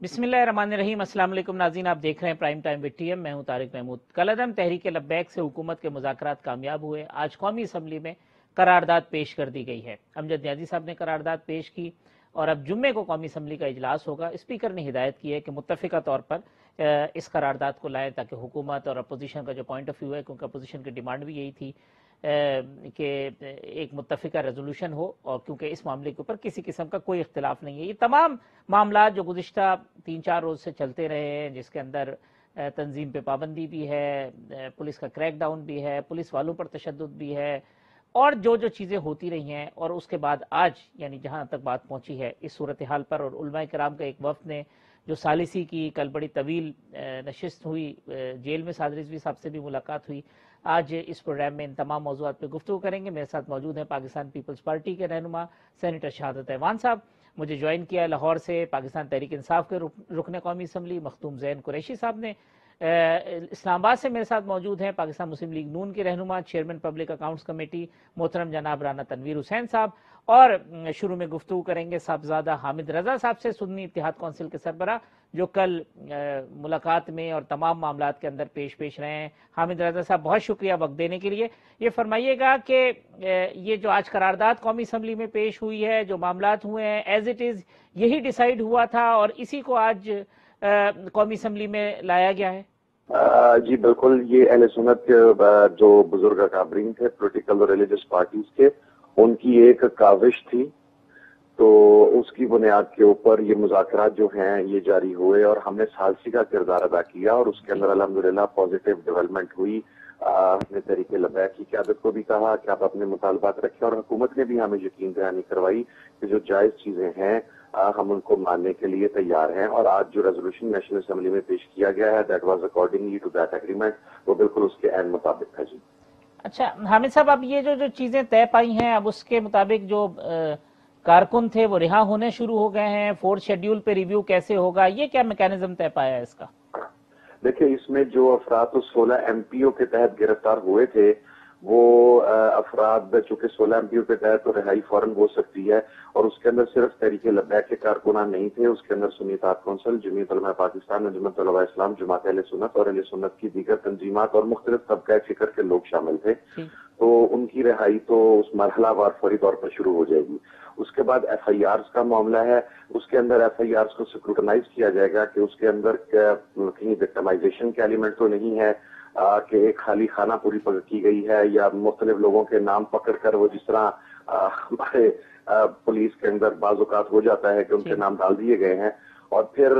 बिस्मिल्लाहिर्रहमानिर्रहीम। अस्सलाम वालेकुम नाज़रीन, आप देख रहे हैं प्राइम टाइम विद टीएम। मैं हूं तारिक महमूद। कलअदम तहरीक लब्बैक से हुकूमत के मुज़ाकरात कामयाब हुए। आज कौमी असम्बली में करारदाद पेश कर दी गई है। अमजद न्याजी साहब ने करारदाद पेश की और अब जुम्मे को कौमी असम्बली का इजलास होगा। स्पीकर ने हिदायत की है कि मुत्तफ़िका तौर पर इस करारदाद को लाएँ ताकि हुकूमत और अपोजिशन का जो पॉइंट ऑफ व्यू है, क्योंकि अपोजिशन की डिमांड भी यही थी कि एक मुत्तफ़िका रेजोल्यूशन हो, और क्योंकि इस मामले के ऊपर किसी किस्म का कोई इख्तिलाफ नहीं है। ये तमाम मामला जो गुज़िश्ता 3-4 रोज़ से चलते रहे हैं, जिसके अंदर तंजीम पे पाबंदी भी है, पुलिस का क्रैक डाउन भी है, पुलिस वालों पर तशद्दुद भी है, और जो जो चीज़ें होती रही हैं, और उसके बाद आज यानी जहाँ तक बात पहुँची है इस सूरत हाल पर, और उलमाए किराम का एक वफ़द ने जो सालिसी की, कल बड़ी तवील नशिस्त हुई, जेल में साद रिजवी साहब से भी मुलाकात हुई। आज इस प्रोग्राम में इन तमाम मौज़ूआत पर गुफ्तगू करेंगे। मेरे साथ मौजूद हैं पाकिस्तान पीपल्स पार्टी के रहनुमा सेनेटर शहादत ऐवान साहब। मुझे ज्वाइन किया लाहौर से पाकिस्तान तहरीक इंसाफ के रुकन कौमी असम्बली मखदूम ज़ैन कुरैशी साहब ने। इस्लामाबाद से मेरे साथ मौजूद हैं पाकिस्तान मुस्लिम लीग नून के रहनुमा चेयरमैन पब्लिक अकाउंट्स कमेटी मोहतरम जनाब राना तनवीर हुसैन साहब। और शुरू में गुफ्तगू करेंगे साहबजादा हामिद रजा साहब से, सुन्नी इत्तेहाद कौंसिल के सरबरा, जो कल मुलाकात में और तमाम मामलात के अंदर पेश रहे हैं। हामिद रजा साहब, बहुत शुक्रिया वक्त देने के लिए। ये फरमाइएगा कि ये जो आज करारदाद कौमी असम्बली में पेश हुई है, जो मामलात हुए हैं, एज इट इज़ यही डिसाइड हुआ था और इसी को आज कौमी असम्बली में लाया गया है? जी बिल्कुल, ये अहले सुन्नत जो बुजुर्ग अकाबरीन थे पॉलिटिकल और रिलीजियस पार्टीज के, उनकी एक काविश थी, तो उसकी बुनियाद के ऊपर ये मुज़ाकरात जो हैं ये जारी हुए और हमने सालसी का किरदार अदा किया और उसके अंदर अल्हम्दुलिल्लाह पॉजिटिव डेवलपमेंट हुई। अपने तरीके लब्बैक की क़यादत को भी कहा कि आप अपने मुतालबात रखें, और हुकूमत ने भी हमें यकीन दहानी करवाई कि जो जायज़ चीज़ें हैं हम उनको मानने के लिए तैयार हैं। और आज जो रेजोल्यूशन नेशनल असेंबली में पेश किया गया है, that was accordingly to that agreement, वो बिल्कुल उसके ऐन मुताबिक है। जी अच्छा हामिद साहब, अब ये जो चीज़ें तय पाई हैं, अब उसके मुताबिक जो कारकुन थे वो रिहा होने शुरू हो गए हैं। 4th शेड्यूल पे रिव्यू कैसे होगा, ये क्या मैकेनिज्म तय पाया है इसका? देखिए, इसमें जो अफराद तो 16 एमपीओ के तहत गिरफ्तार हुए थे, वो अफराद चूंकि 16 एमपीओ के तहत तो रिहाई फौरन हो सकती है, और उसके अंदर सिर्फ तहरीक लब्बैक के कारकुनान नहीं थे, उसके अंदर सुन्नी इत्तेहाद कौंसिल, जमीयत उलमा पाकिस्तान, नजमत उलमा इस्लाम, जमात अहले सुन्नत और अहले सुन्नत की दीगर तंजीमात और मुख्तलिफ तबका फिक्र के लोग शामिल थे। तो उनकी रिहाई तो उस मरहलावार फौरी तौर पर शुरू हो जाएगी। उसके बाद FIRs का मामला है, उसके अंदर FIRs को स्क्रूटनाइज किया जाएगा कि उसके अंदर कहीं विक्टिमाइजेशन का एलिमेंट तो नहीं है, कि एक खाली खाना पूरी की गई है, या मुख्तलिफ लोगों के नाम पकड़ कर वो जिस तरह हमारे पुलिस के अंदर बाज़-औक़ात हो जाता है कि उनके नाम डाल दिए गए हैं। और फिर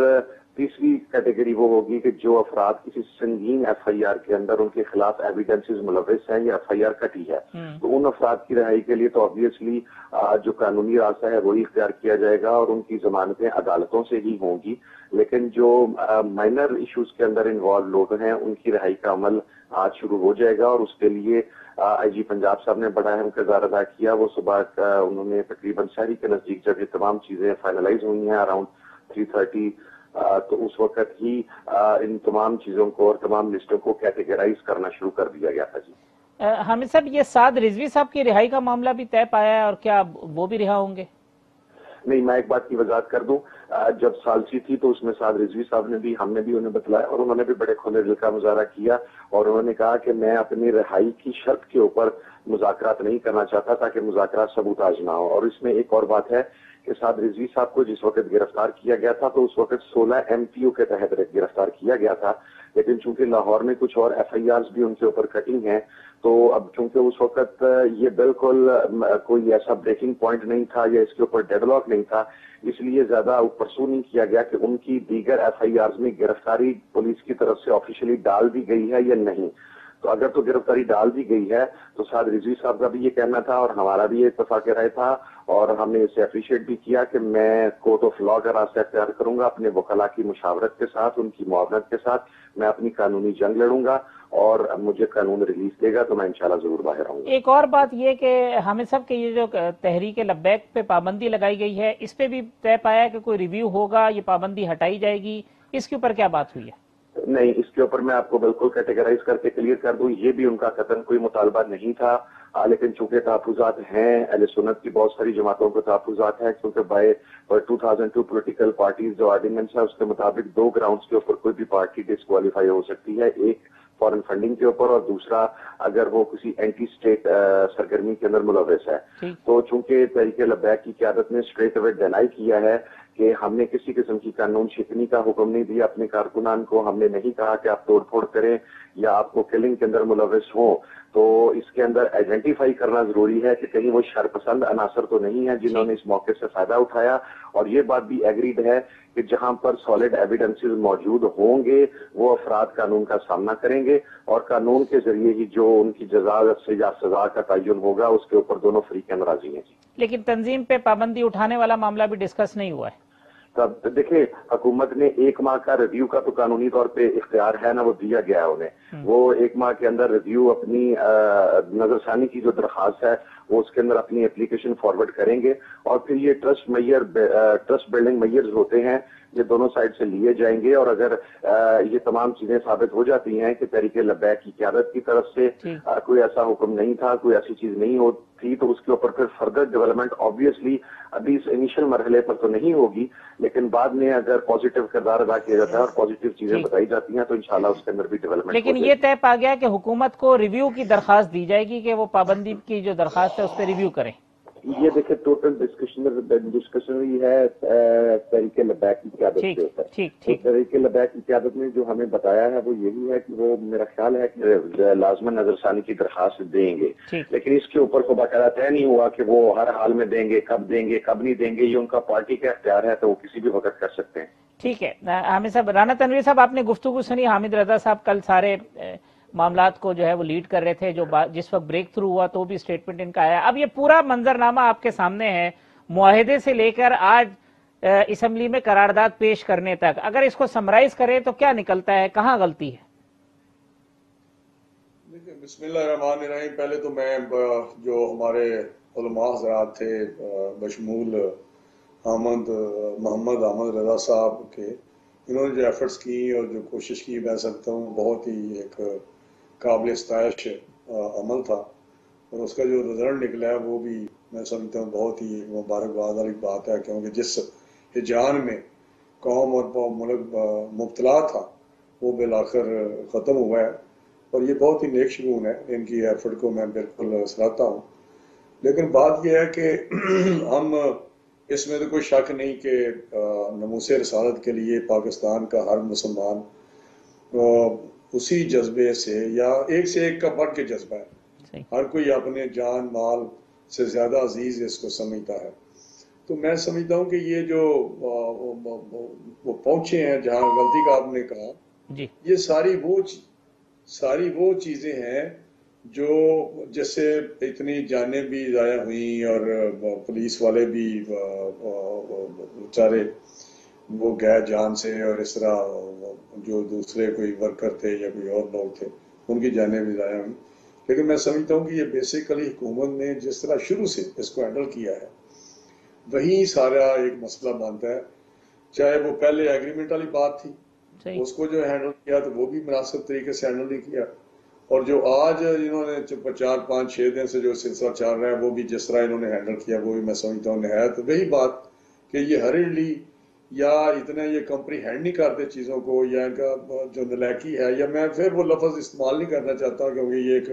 तीसरी कैटेगरी वो होगी कि जो अफराद किसी संगीन FIR के अंदर उनके खिलाफ एविडेंसेस मुलविस हैं या FIR कटी है, तो उन अफराद की रिहाई के लिए तो ऑब्वियसली जो कानूनी रास्ता है वही इख्तियार किया जाएगा और उनकी जमानतें अदालतों से ही होंगी। लेकिन जो माइनर इश्यूज के अंदर इन्वॉल्व लोग हैं उनकी रिहाई का अमल आज शुरू हो जाएगा, और उसके लिए IG पंजाब साहब ने बड़ा अहम किरदार अदा किया। वो सुबह उन्होंने तकरीबन शहरी के नजदीक जब ये तमाम चीजें फाइनलाइज हुई हैं अराउंड 3:30, तो उस वक्त ही इन तमाम चीजों को और तमाम लिस्टों को कैटेगराइज करना शुरू कर दिया गया था। जी हामिद साहब, ये साद रिजवी साहब की रिहाई का मामला भी तय पाया है, और क्या वो भी रिहा होंगे? नहीं, मैं एक बात की वजाहत कर दूं, जब सालसी थी तो उसमें साद रिजवी साहब ने भी, हमने भी उन्हें बतलाया और उन्होंने भी बड़े खुले दिल का मुजाहरा किया, और उन्होंने कहा कि मैं अपनी रिहाई की शर्त के ऊपर मुज़ाकरात नहीं करना चाहता ताकि मुज़ाकरात सबूताज ना हो। और इसमें एक और बात है कि साद रिजवी साहब को जिस वक्त गिरफ्तार किया गया था तो उस वक्त 16 MPO के तहत गिरफ्तार किया गया था, लेकिन चूंकि लाहौर में कुछ और FIRs भी उनके ऊपर कटिंग है, तो अब चूंकि उस वक्त ये बिल्कुल कोई ऐसा ब्रेकिंग पॉइंट नहीं था या इसके ऊपर डेडलॉक नहीं था, इसलिए ज्यादा परसू नहीं किया गया कि उनकी दीगर FIRs में गिरफ्तारी पुलिस की तरफ से ऑफिशियली डाल दी गई है या नहीं। तो अगर तो गिरफ्तारी डाल दी गई है तो साद रिजवी साहब का भी ये कहना था और हमारा भी ये इत्तफाक राय था, और हमने इसे अप्रिशिएट भी किया कि मैं कोर्ट ऑफ लॉ का रास्ता अख्तियार करूंगा, अपने वकला की मुशावरत के साथ, उनकी मुआवनत के साथ मैं अपनी कानूनी जंग लड़ूंगा, और मुझे कानून रिलीज देगा तो मैं इंशाल्लाह जरूर बाहर आऊंगा। एक और बात ये कि हामिद साहब के ये जो तहरीक लब्बैक पे पाबंदी लगाई गई है, इस पे भी तय पाया कि कोई रिव्यू होगा, ये पाबंदी हटाई जाएगी, इसके ऊपर क्या बात हुई है? नहीं, इसके ऊपर मैं आपको बिल्कुल कैटेगराइज करके क्लियर कर दूं, ये भी उनका कतन कोई मुतालबा नहीं था। لیکن چونکہ تحفظات ہیں، اہل سنت کی بہت ساری جماعتوں کو تحفظات ہیں، کیونکہ بائی 2002 پولیٹیکل پارٹیز جو آرڈیننس ہے اس کے مطابق 2 گراؤنڈز کے اوپر کوئی بھی پارٹی ڈسکوالیفائی ہو سکتی ہے، ایک فارن فنڈنگ کے اوپر اور دوسرا اگر وہ کسی اینٹی اسٹیٹ سرگرمی کے اندر ملوث ہے۔ تو چونکہ تحریک لبیک کی قیادت نے اسٹریٹ اوے ڈینائی کیا ہے کہ ہم نے کسی قسم کی قانون شکنی کا حکم نہیں دیا اپنے کارکنان کو، ہم نے نہیں کہا کہ آپ توڑ پھوڑ کریں یا آپ کو کلنگ کے اندر ملوث ہوں، تو اس کے اندر آئیڈینٹیفائی کرنا ضروری ہے کہ کہیں وہ شرپسند عناصر تو نہیں ہیں جنہوں نے اس موقع سے فائدہ اٹھایا، اور یہ بات بھی ایگریڈ ہے کہ جہاں پر سالڈ ایویڈنسز موجود ہوں گے وہ افراد قانون کا سامنا کریں گے، اور قانون کے ذریعے ہی جو ان کی جزا یا سزا کا تعین ہوگا اس کے اوپر دونوں فریقیں راضی ہیں۔ لیکن تنظیم پہ پابندی اٹھانے والا معاملہ بھی ڈسکس نہیں ہوا ہے۔ تب دیکھیں، حکومت نے 1 ماہ کا ریویو کا تو قانونی طور پہ اختیار ہے نا، وہ دیا گیا ہے انہیں، وہ 1 ماہ کے اندر ریویو اپنی نظر ثانی کی جو درخواست ہے وہ اس کے اندر اپنی اپلیکیشن فارورڈ کریں گے، اور پھر یہ ٹرسٹ بلڈنگ میئرز ہوتے ہیں، یہ دونوں سائڈ سے لیے جائیں گے، اور اگر یہ تمام چیزیں ثابت ہو جاتی ہیں کہ تحریک لبیک کی قیادت کی طرف سے کوئی ایسا حکم نہیں تھا، کوئی ایسی چیز نہیں ہوتی، تو اس کے اوپر پھر فردر ڈیولپمنٹ آبویسلی ابھی اس انیشل مرحلے پر تو نہیں ہوگی، لیکن بعد میں اگر پازیٹیو کردار ادا کیا جاتا ہے اور پازیٹیو چیزیں بتائی جاتی ہیں تو انشاءاللہ اس کے اندر بھی ڈیولپمنٹ۔ لیکن یہ طے پا گیا کہ حکومت کو ریویو کی درخواست دی جائے گی کہ وہ پابندی کی جو درخواست ہے اس پہ ریویو کریں۔ یہ دیکھیں ٹوٹل ڈسکشنری ہے تحریک لبیک کی قیادت کے اوپر۔ تحریک لبیک کی قیادت نے جو ہمیں بتایا ہے وہ یہی ہے کہ وہ میرا خیال ہے کہ لازماً نظر ثانی کی درخواست دیں گے، لیکن اس کے اوپر کو باقاعدہ طے نہیں ہوا کہ وہ ہر حال میں دیں گے، کب نہیں دیں گے، یہ ان کا پارٹی کا اختیار ہے، تو وہ کسی بھی وقت کر سکتے ہیں۔ ٹھیک ہے حامد صاحب، رانا تنویر صاحب آپ نے گفتگو سنی، حامد رضا صاحب کل سارے معاملات کو جو ہے وہ لیڈ کر رہے تھے، جو جس وقت بریک تھرو ہوا تو بھی اسٹیٹمنٹ ان کا آیا۔ اب یہ پورا منظرنامہ آپ کے سامنے ہے، معاہدے سے لے کر آج اسمبلی میں قرارداد پیش کرنے تک، اگر اس کو سمرائز کریں تو کیا نکلتا ہے، کہاں غلطی ہے؟ دیکھیں، بسم اللہ الرحمن الرحیم، پہلے تو میں جو ہمارے علماء حضرات تھے بشمول محمد احمد رضا صاحب کے، انہوں نے جو ایفرٹس کی اور جو کوشش کی، میں سمجھتا ہوں بہت ہی ایک قابل ستائش عمل تھا، اور اس کا جو رزلٹ نکلا ہے وہ بھی میں سمجھتا ہوں بہت ہی مبارکباد والی بات ہے، کیونکہ جس ہجان میں قوم اور ملک مبتلا تھا وہ بالآخر ختم ہوا ہے، اور یہ بہت ہی نیک شگون ہے، ان کی ایفرٹ کو میں بالکل سراہتا ہوں۔ لیکن بات یہ ہے کہ ہم اس میں تو کوئی شک نہیں کہ ناموس رسالت کے لیے پاکستان کا ہر مسلمان اسی جذبے سے یا ایک سے ایک کا بڑھ کے جذبہ ہے، ہر کوئی اپنے جان مال سے زیادہ عزیز اس کو سمجھتا ہے۔ تو میں سمجھتا ہوں کہ یہ جو وہ پہنچے ہیں جہاں غلطی کا آپ نے کہا، یہ ساری وہ چیزیں ہیں جو جس سے اتنی جانیں بھی ضائع ہوئیں، اور پولیس والے بھی بیچارے وہ گئے جان سے، اور اس طرح جو دوسرے کوئی ورکر تھے یا کوئی اور لوگ تھے ان کی جانیں بھی ضائع ہوئیں۔ لیکن میں سمجھتا ہوں کہ یہ بیسیکلی حکومت نے جس طرح شروع سے اس کو ہینڈل کیا ہے وہی سارا ایک مسئلہ بنتا ہے، چاہے وہ پہلے ایگریمنٹ والی بات تھی، اس کو جو ہینڈل کیا تو وہ بھی مناسب طریقے سے ہینڈل نہیں کیا، اور جو آج انہوں نے 4 5 6 دن سے جو سلسلہ چل رہا ہے وہ بھی جس طرح انہوں نے ہینڈل کیا وہ بھی میں سمجھتا ہوں نہایت وہی بات کہ یہ ہریڈلی یا اتنا یہ کمپریہینڈ نہیں کرتے چیزوں کو، یا ان کا جو نلائکی ہے، یا میں پھر وہ لفظ استعمال نہیں کرنا چاہتا ہوں کیونکہ یہ ایک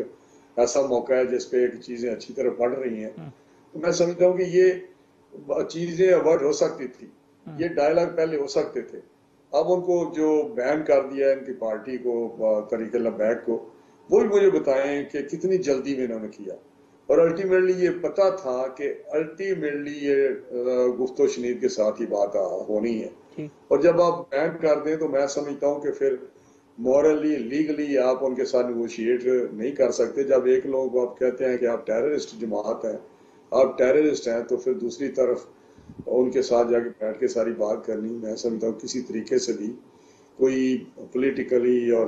ایسا موقع ہے جس پہ ایک چیزیں اچھی طرح بڑھ رہی ہیں، تو میں سمجھتا ہوں کہ یہ چیزیں اوائڈ ہو سکتی تھی، یہ ڈائلاگ پہلے ہو سکتے تھے۔ اب ان کو جو بین کر دیا ہے ان کی پارٹی کو، تحریک لبیک کو، وہ بھی مجھے بتائیں کہ کتنی جلدی میں انہوں نے کیا، اور الٹیمیٹلی یہ پتا تھا کہ الٹیمیٹلی یہ گفت و شنید کے ساتھ ہی بات ہونی ہے، اور جب آپ بین کر دیں تو میں سمجھتا ہوں کہ پھر مورلی لیگلی آپ ان کے ساتھ نیگوشیٹ نہیں کر سکتے۔ جب ایک لوگوں کو آپ کہتے ہیں کہ آپ ٹیررسٹ جماعت ہیں، آپ ٹیررسٹ ہیں، تو پھر دوسری طرف ان کے ساتھ جا کے بیٹھ کے ساری بات کرنی میں سمجھتا ہوں کسی طریقے سے بھی کوئی پولیٹیکلی اور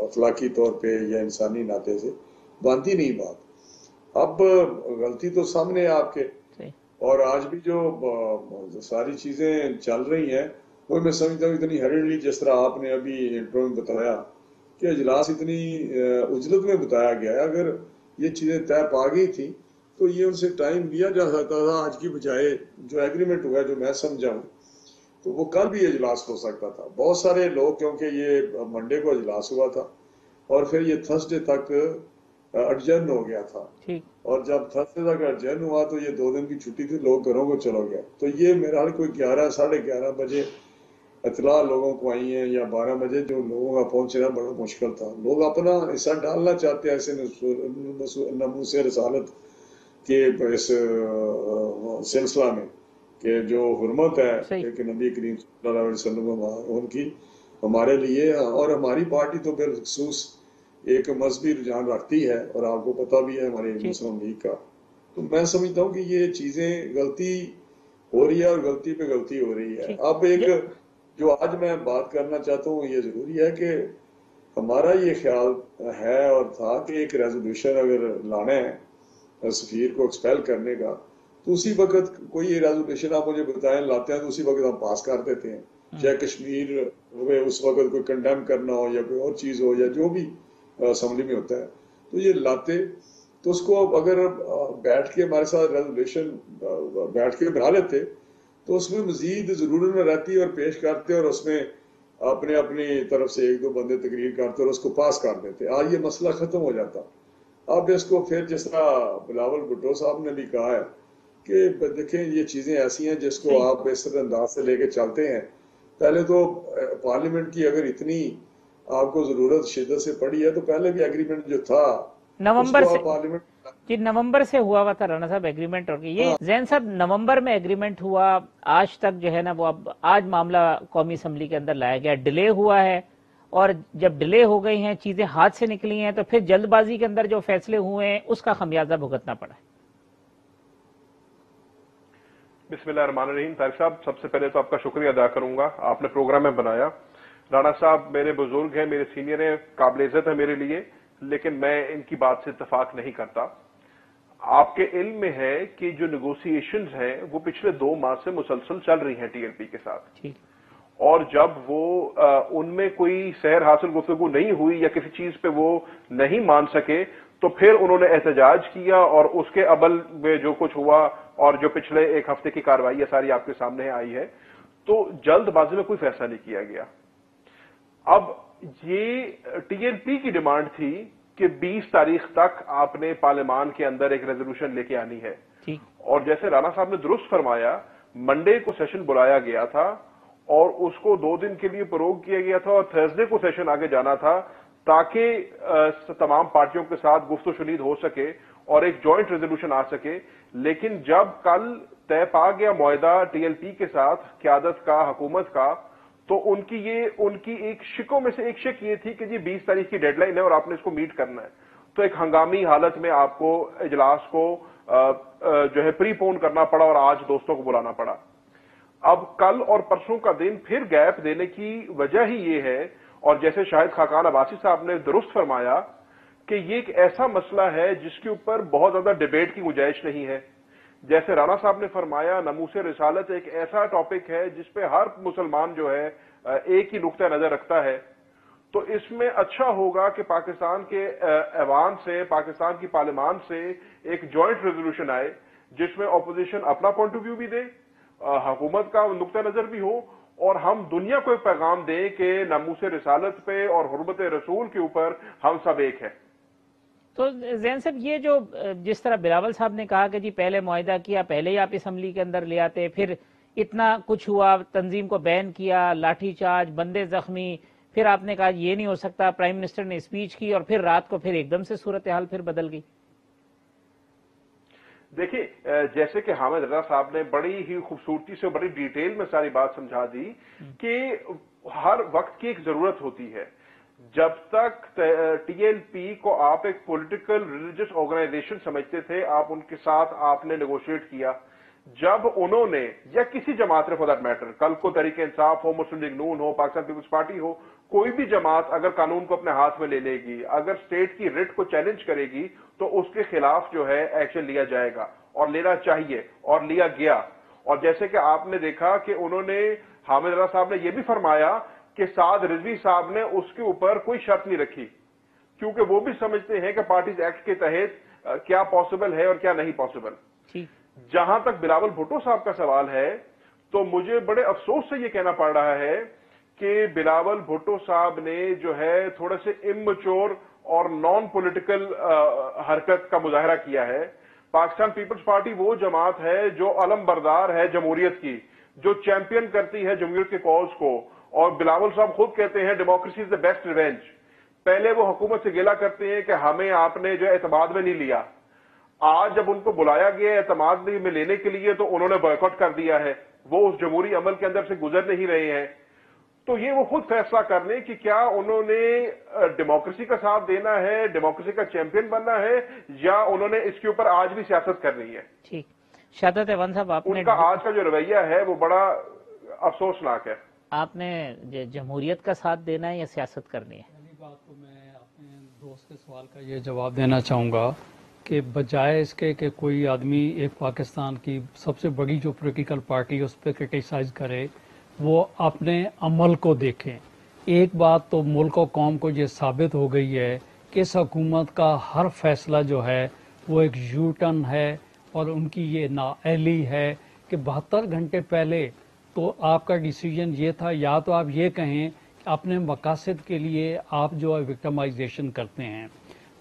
اخلاقی طور پہ یا انسانی ناطے سے بنتی نہیں بات۔ اب غلطی تو سامنے ہے آپ کے، اور آج بھی جو ساری چیزیں چل رہی ہیں وہ میں سمجھتا ہوں اتنی ہریڈلی، جس طرح آپ نے ابھی انٹرو میں بتایا کہ اجلاس اتنی عجلت میں بتایا گیا ہے، اگر یہ چیزیں طے پا گئی تھی تو یہ ان سے ٹائم لیا جا سکتا تھا. آج کی بجائے جو ایگریمنٹ ہوا ہے جو میں سمجھا ہوں تو وہ کل بھی اجلاس ہو سکتا تھا. بہت سارے لوگ کیونکہ یہ منڈے کو اجلاس ہوا تھا اور پھر یہ تھرسڈے تک اڈجرن ہو گیا تھا, اور جب تھرسڈے تک اڈجرن ہوا تو یہ 2 دن کی چھٹی تھی, لوگ گھروں کو چلو گیا. تو یہ میرا حال کوئی 11 بجے اطلاع لوگوں کو آئی ہیں یا 12 بجے جو لوگوں کا پہنچنا بڑا مشکل تھا. لوگ اپنا حصہ ڈالنا چاہتے ہیں ایسے ناموس رسالت کے اس سلسلہ میں کہ جو حرمت ہے کہ نبی کریم صلی اللہ علیہ وسلم ان کی ہمارے لیے, اور ہماری پارٹی تو بالخصوص ایک مذہبی رجحان رکھتی ہے اور آپ کو پتہ بھی ہے ہمارے مسلم لیگ کا. تو میں سمجھتا ہوں کہ یہ چیزیں غلطی ہو رہی ہے اور غلطی پہ غلطی ہو رہی ہے. اب ایک جو آج میں بات کرنا چاہتا ہوں یہ ضروری ہے کہ ہمارا یہ خیال ہے اور تھا کہ ایک ریزولوشن اگر لانا ہے سفیر کو ایکسپیل کرنے کا تو اسی وقت کوئی ریزولوشن آپ مجھے بتائیں لاتے ہیں تو اسی وقت ہم پاس کر دیتے ہیں. چاہے کشمیر ہوئے اس وقت کوئی کنڈیم کرنا ہو یا کوئی اور چیز ہو یا جو بھی اسمبلی میں ہوتا ہے تو یہ لاتے تو اس کو اگر بیٹھ کے ہمارے ساتھ ریزولوشن بیٹھ کے بنا لیتے تو اس میں مزید ضرورت نہ رہتی اور پیش کرتے اور اس میں اپنی طرف سے 1-2 بندے تقریر کرتے اور اس کو پاس کر دیتے. آج یہ مسئلہ ختم ہو جاتا. اب اس کو پھر جس طرح بلاول بھٹو صاحب نے بھی کہا ہے کہ دیکھیں یہ چیزیں ایسی ہیں جس کو آپ اس طرح انداز سے لے کے چلتے ہیں. پہلے تو پارلیمنٹ کی اگر اتنی آپ کو ضرورت شدت سے پڑی ہے تو پہلے بھی ایگریمنٹ جو تھا نومبر سے ہوا تھا رانا صاحب ایگریمنٹ. اور یہ زین صاحب نومبر میں ایگریمنٹ ہوا, آج تک جو ہے نا وہ اب آج معاملہ قومی اسمبلی کے اندر لایا گیا, ڈیلے ہوا ہے, اور جب ڈیلے ہو گئی ہیں چیزیں ہاتھ سے نکلی ہیں تو پھر جلد بازی کے اندر جو فیصلے ہوئے ہیں اس کا خمیازہ بھگتنا پڑا ہے. بسم اللہ الرحمن الرحیم. طارق صاحب سب سے پہلے تو آپ کا شکریہ ادا کروں گا, آپ نے پروگرام میں بنایا. رانا صاحب میرے بزرگ ہیں, میرے سینئر ہیں, قابل عزت ہے میرے لیے, لیکن میں ان کی بات سے اتفاق نہیں کرتا. آپ کے علم میں ہے کہ جو نیگوسیشنز ہیں وہ پچھلے 2 ماہ سے مسلسل چل رہی ہیں ٹی ایل پی کے ساتھ, اور جب وہ ان میں کوئی سحر حاصل گفتگو نہیں ہوئی یا کسی چیز پہ وہ نہیں مان سکے تو پھر انہوں نے احتجاج کیا, اور اس کے عمل میں جو کچھ ہوا اور جو پچھلے 1 ہفتے کی کارروائی ساری آپ کے سامنے آئی ہے, تو جلد بازی میں کوئی فیصلہ نہیں کیا گیا. اب یہ ٹی ایل پی کی ڈیمانڈ تھی کہ 20 تاریخ تک آپ نے پارلیمان کے اندر ایک ریزولوشن لے کے آنی ہے, اور جیسے رانا صاحب نے درست فرمایا منڈے کو سیشن بلایا گیا تھا اور اس کو 2 دن کے لیے پروگ کیا گیا تھا, اور تھرسڈے کو سیشن آگے جانا تھا تاکہ تمام پارٹیوں کے ساتھ گفت و شنید ہو سکے اور ایک جوائنٹ ریزولوشن آ سکے. لیکن جب کل طے پا گیا معاہدہ ٹی ایل پی کے ساتھ قیادت کا, حکومت کا, تو ان کی ایک شکوں میں سے ایک شک یہ تھی کہ جی 20 تاریخ کی ڈیڈ لائن ہے اور آپ نے اس کو میٹ کرنا ہے. تو ایک ہنگامی حالت میں آپ کو اجلاس کو جو ہے پری پون کرنا پڑا اور آج دوستوں کو بلانا پڑا. اب کل اور پرسوں کا دن پھر گیپ دینے کی وجہ ہی یہ ہے, اور جیسے شاہد خاقان عباسی صاحب نے درست فرمایا کہ یہ ایک ایسا مسئلہ ہے جس کے اوپر بہت زیادہ ڈیبیٹ کی گنجائش نہیں ہے. جیسے رانا صاحب نے فرمایا ناموس رسالت ایک ایسا ٹاپک ہے جس پہ ہر مسلمان جو ہے ایک ہی نقطہ نظر رکھتا ہے. تو اس میں اچھا ہوگا کہ پاکستان کے ایوان سے, پاکستان کی پارلیمان سے ایک جوائنٹ ریزولوشن آئے جس میں اپوزیشن اپنا پوائنٹ آف ویو بھی دے, حکومت کا نقطہ نظر بھی ہو, اور ہم دنیا کو ایک پیغام دیں کہ ناموس رسالت پہ اور حرمت رسول کے اوپر ہم سب ایک ہیں. تو زین صاحب یہ جو جس طرح بلاول صاحب نے کہا کہ جی پہلے معاہدہ کیا, پہلے ہی آپ اسمبلی کے اندر لے آتے, پھر اتنا کچھ ہوا, تنظیم کو بین کیا, لاٹھی چارج, بندے زخمی, پھر آپ نے کہا یہ نہیں ہو سکتا, پرائم منسٹر نے اسپیچ کی, اور پھر رات کو پھر ایک دم سے صورتحال پھر بدل گئی. دیکھیں جیسے کہ حامد رضا صاحب نے بڑی ہی خوبصورتی سے بڑی ڈیٹیل میں ساری بات سمجھا دی کہ ہر وقت کی ایک ضرورت ہوتی ہے. جب تک ٹی ایل پی کو آپ ایک پولیٹیکل ریلیجس آرگنائزیشن سمجھتے تھے, آپ ان کے ساتھ آپ نے نیگوشیٹ کیا. جب انہوں نے, یا کسی جماعت نے فار دیٹ میٹر, کل کو تحریک انصاف ہو, مسلم لیگ نون ہو, پاکستان پیپلز پارٹی ہو, کوئی بھی جماعت اگر قانون کو اپنے ہاتھ میں لے لے گی, اگر اسٹیٹ کی ریٹ کو چیلنج کرے گی, تو اس کے خلاف جو ہے ایکشن لیا جائے گا, اور لینا چاہیے, اور لیا گیا. اور جیسے کہ آپ نے دیکھا کہ انہوں نے, حامد رضا صاحب نے یہ بھی فرمایا کہ سعد رضوی صاحب نے اس کے اوپر کوئی شرط نہیں رکھی, کیونکہ وہ بھی سمجھتے ہیں کہ پارٹیز ایکٹ کے تحت क्या पॉसिबल है और क्या नहीं पॉसिबल। जहां तक बिलावल भुट्टो साहब का सवाल है, तो मुझे बड़े अफसोस से ये कहना पड़ रहा है कि बिलावल भुट्टो साहब ने जो है थोड़े से इमैच्योर और नॉन पॉलिटिकल हरकत का मुजाहरा किया है। पाकिस्तान पीपल्स पार्टी वो जमात है जो अलमबरदार है जमहूरियत की, जो चैंपियन करती है जमहूरियत के कॉज को, और बिलावल साहब खुद कहते हैं democracy is the best revenge. पहले वो हुकूमत से गिला करते हैं कि हमें आपने जो एतमाद में नहीं लिया, आज जब उनको बुलाया गया एतमाद में लेने के लिए तो उन्होंने बॉयकॉट कर दिया है, वो उस जमहूरी अमल के अंदर से गुजर नहीं रहे हैं। तो ये वो खुद फैसला कर लें कि क्या उन्होंने डेमोक्रेसी का साथ देना है, डेमोक्रेसी का चैंपियन बनना है, या उन्होंने इसके ऊपर आज भी सियासत करनी है। ठीक, शहादत ऐवान साहब, आपने उनका आज का जो रवैया है वो बड़ा अफसोसनाक है। आपने जमहूरियत का साथ देना है या सियासत करनी है? पहली बात तो मैं अपने दोस्त के सवाल का ये जवाब देना चाहूँगा कि बजाय इसके कि कोई आदमी एक पाकिस्तान की सबसे बड़ी जो पॉलिटिकल पार्टी उस पर क्रिटिसाइज करे, वो अपने अमल को देखें। एक बात तो मुल्क और कौम को ये साबित हो गई है कि इस हुकूमत का हर फैसला जो है वो एक यू टर्न है, और उनकी ये नाअहली है कि 72 घंटे पहले तो आपका डिसीजन ये था, या तो आप ये कहें अपने मकासद के लिए आप जो है विक्टिमाइजेशन करते हैं।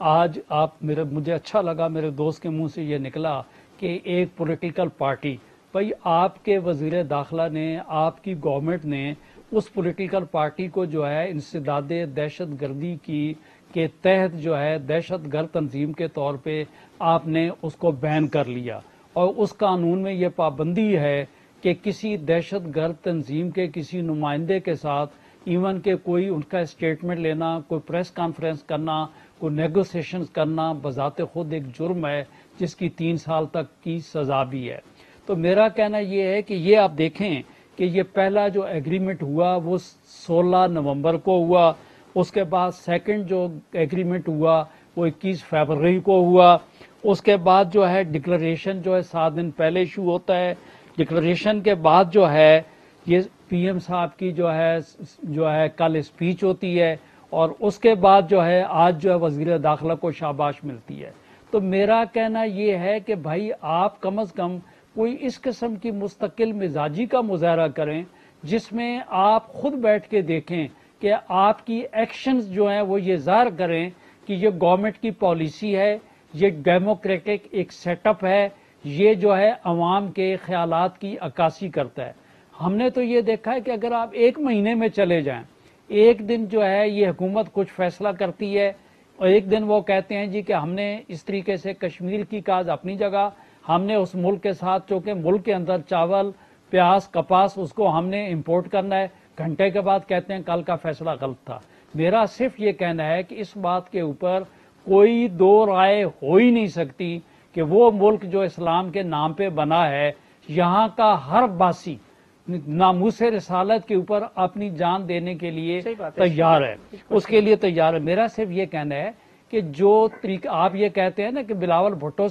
आज आप मुझे अच्छा लगा मेरे दोस्त के मुंह से ये निकला कि एक पॉलिटिकल पार्टी, भाई आपके वजीर दाखिला ने, आपकी गवर्नमेंट ने उस पॉलिटिकल पार्टी को जो है इंसदादे दहशत गर्दी की के तहत जो है दहशत गर्द तंजीम के तौर पे आपने उसको बैन कर लिया, और उस कानून में ये पाबंदी है कि किसी दहशत गर्द तंजीम के किसी नुमाइंदे के साथ इवन के कोई उनका स्टेटमेंट लेना, कोई प्रेस कॉन्फ्रेंस करना, कोई नेगोशिएशन करना बजाते खुद एक जुर्म है जिसकी 3 साल तक की सजा भी है। तो मेरा कहना ये है कि ये आप देखें कि ये पहला जो एग्रीमेंट हुआ वो 16 नवंबर को हुआ, उसके बाद सेकंड जो एग्रीमेंट हुआ वो 21 फरवरी को हुआ, उसके बाद जो है डिक्लेरेशन जो है 7 दिन पहले इशू होता है, डिक्लेरेशन के बाद जो है ये पीएम साहब की जो है कल स्पीच होती है, और उसके बाद जो है आज जो है वजीर दाखिला को शाबाश मिलती है। तो मेरा कहना ये है कि भाई आप कम अज कम कोई इस किस्म की मुस्तकिल मिजाजी का मुजाहरा करें जिसमें आप खुद बैठ के देखें कि आपकी एक्शंस जो हैं वो ये ज़ाहिर करें कि ये गवर्नमेंट की पॉलिसी है, ये डेमोक्रेटिक एक सेटअप है, ये जो है अवाम के ख्यालात की अक्कासी करता है। हमने तो ये देखा है कि अगर आप 1 महीने में चले जाएं, एक दिन जो है ये हुकूमत कुछ फैसला करती है और एक दिन वो कहते हैं जी कि हमने इस तरीके से कश्मीर की काज अपनी जगह, हमने उस मुल्क के साथ चूँकि मुल्क के अंदर चावल प्याज कपास उसको हमने इंपोर्ट करना है, घंटे के बाद कहते हैं कल का फैसला गलत था। मेरा सिर्फ ये कहना है कि इस बात के ऊपर कोई दो राय हो ही नहीं सकती कि वो मुल्क जो इस्लाम के नाम पे बना है, यहाँ का हर बासी नामूसे रिसालत के ऊपर अपनी जान देने के लिए तैयार है, उसके लिए तैयार है। मेरा सिर्फ ये कहना है कि जो तरीका आप ये कहते हैं ना कि बिलावल भुट्टो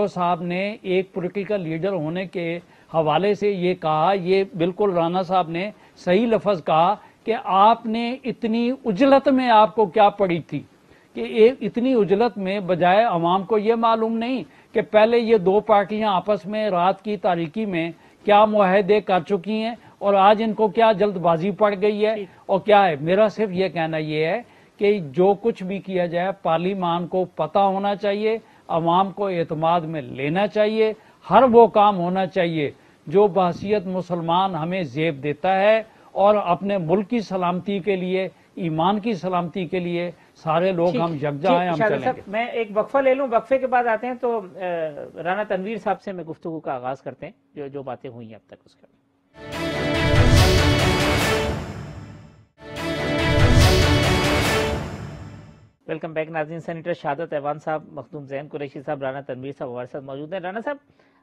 साहब ने एक पॉलिटिकल लीडर होने के हवाले से ये कहा, ये बिल्कुल राना साहब ने सही लफ्ज कहा कि आपने इतनी उजलत में आपको क्या पड़ी थी कि एक इतनी उजलत में बजाय अवाम को ये मालूम नहीं कि पहले ये 2 पार्टियां आपस में रात की तारीकी में क्या मुआहदे कर चुकी हैं और आज इनको क्या जल्दबाजी पड़ गई है और क्या है। मेरा सिर्फ ये कहना ये है कि जो कुछ भी किया जाए पार्लिमान को पता होना चाहिए, अवाम को एतमाद में लेना चाहिए, हर वो काम होना चाहिए जो बहसीयत मुसलमान हमें जेब देता है और अपने मुल्क की सलामती के लिए, ईमान की सलामती के लिए सारे लोग हम यकजा हैं, हम चलेंगे। मैं एक वक्फा ले लूं, वक्फे के बाद आते हैं तो राना तनवीर साहब से मैं गुफ्तगू का आगाज करते हैं जो बातें हुई हैं अब तक उसके। वेलकम बैक नाज़रीन। सेनेटर शहादत ऐवान साहब, मखदूम ज़ैन कुरैशी साहब, राना तनवीर साहब हमारे साथ मौजूद हैं। राना साहब,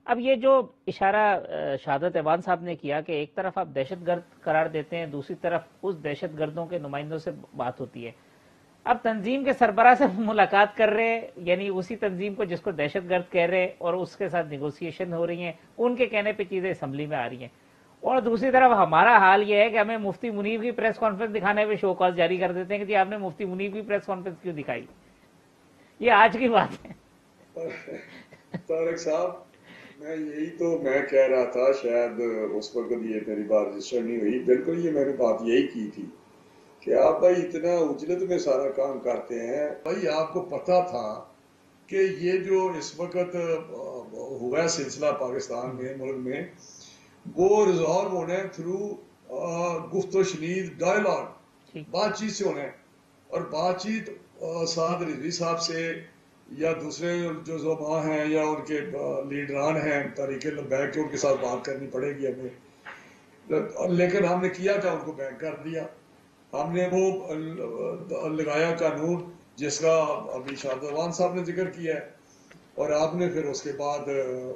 अब ये जो इशारा शहादत ऐवान साहब ने किया कि एक तरफ आप दहशतगर्द करार देते हैं, दूसरी तरफ उस दहशतगर्दों के नुमाइंदों से बात होती है, अब तंजीम के सरबराह से मुलाकात कर रहे हैं, यानी उसी तंजीम को जिसको दहशतगर्द कह रहे हैं और उसके साथ निगोसिएशन हो रही हैं, उनके कहने पे चीजें असम्बली में आ रही हैं, और दूसरी तरफ हमारा हाल ये है कि हमें मुफ्ती मुनीब की प्रेस कॉन्फ्रेंस दिखाने पे शो कॉज जारी कर देते हैं कि जी आपने मुफ्ती मुनीब की प्रेस कॉन्फ्रेंस क्यों दिखाई। ये आज की बात है। तारिक साहब, मैं कह रहा था, शायद उस वक्त ये मेरी बात रजिस्टर नहीं हुई, बिल्कुल ये मैंने बात यही की थी कि आप भाई इतना उजलत में सारा काम करते हैं। भाई आपको पता था कि ये जो इस वक्त हुआ है सिलसिला पाकिस्तान में, मुल्क में, वो रिजॉल्व होना है थ्रू गुफ्त शनीद डायलॉग, बातचीत से होना है। और बातचीत साद रिजवी साहब से या दूसरे जो ज़ुमा हैं या उनके लीडरान हैं तहरीक लब्बैक के, उनके साथ बात करनी पड़ेगी हमें। लेकिन हमने किया क्या, उनको बैक कर दिया। हमने वो लगाया कानून जिसका अभी शाहजवान साहब ने जिक्र किया है, और आपने फिर उसके बाद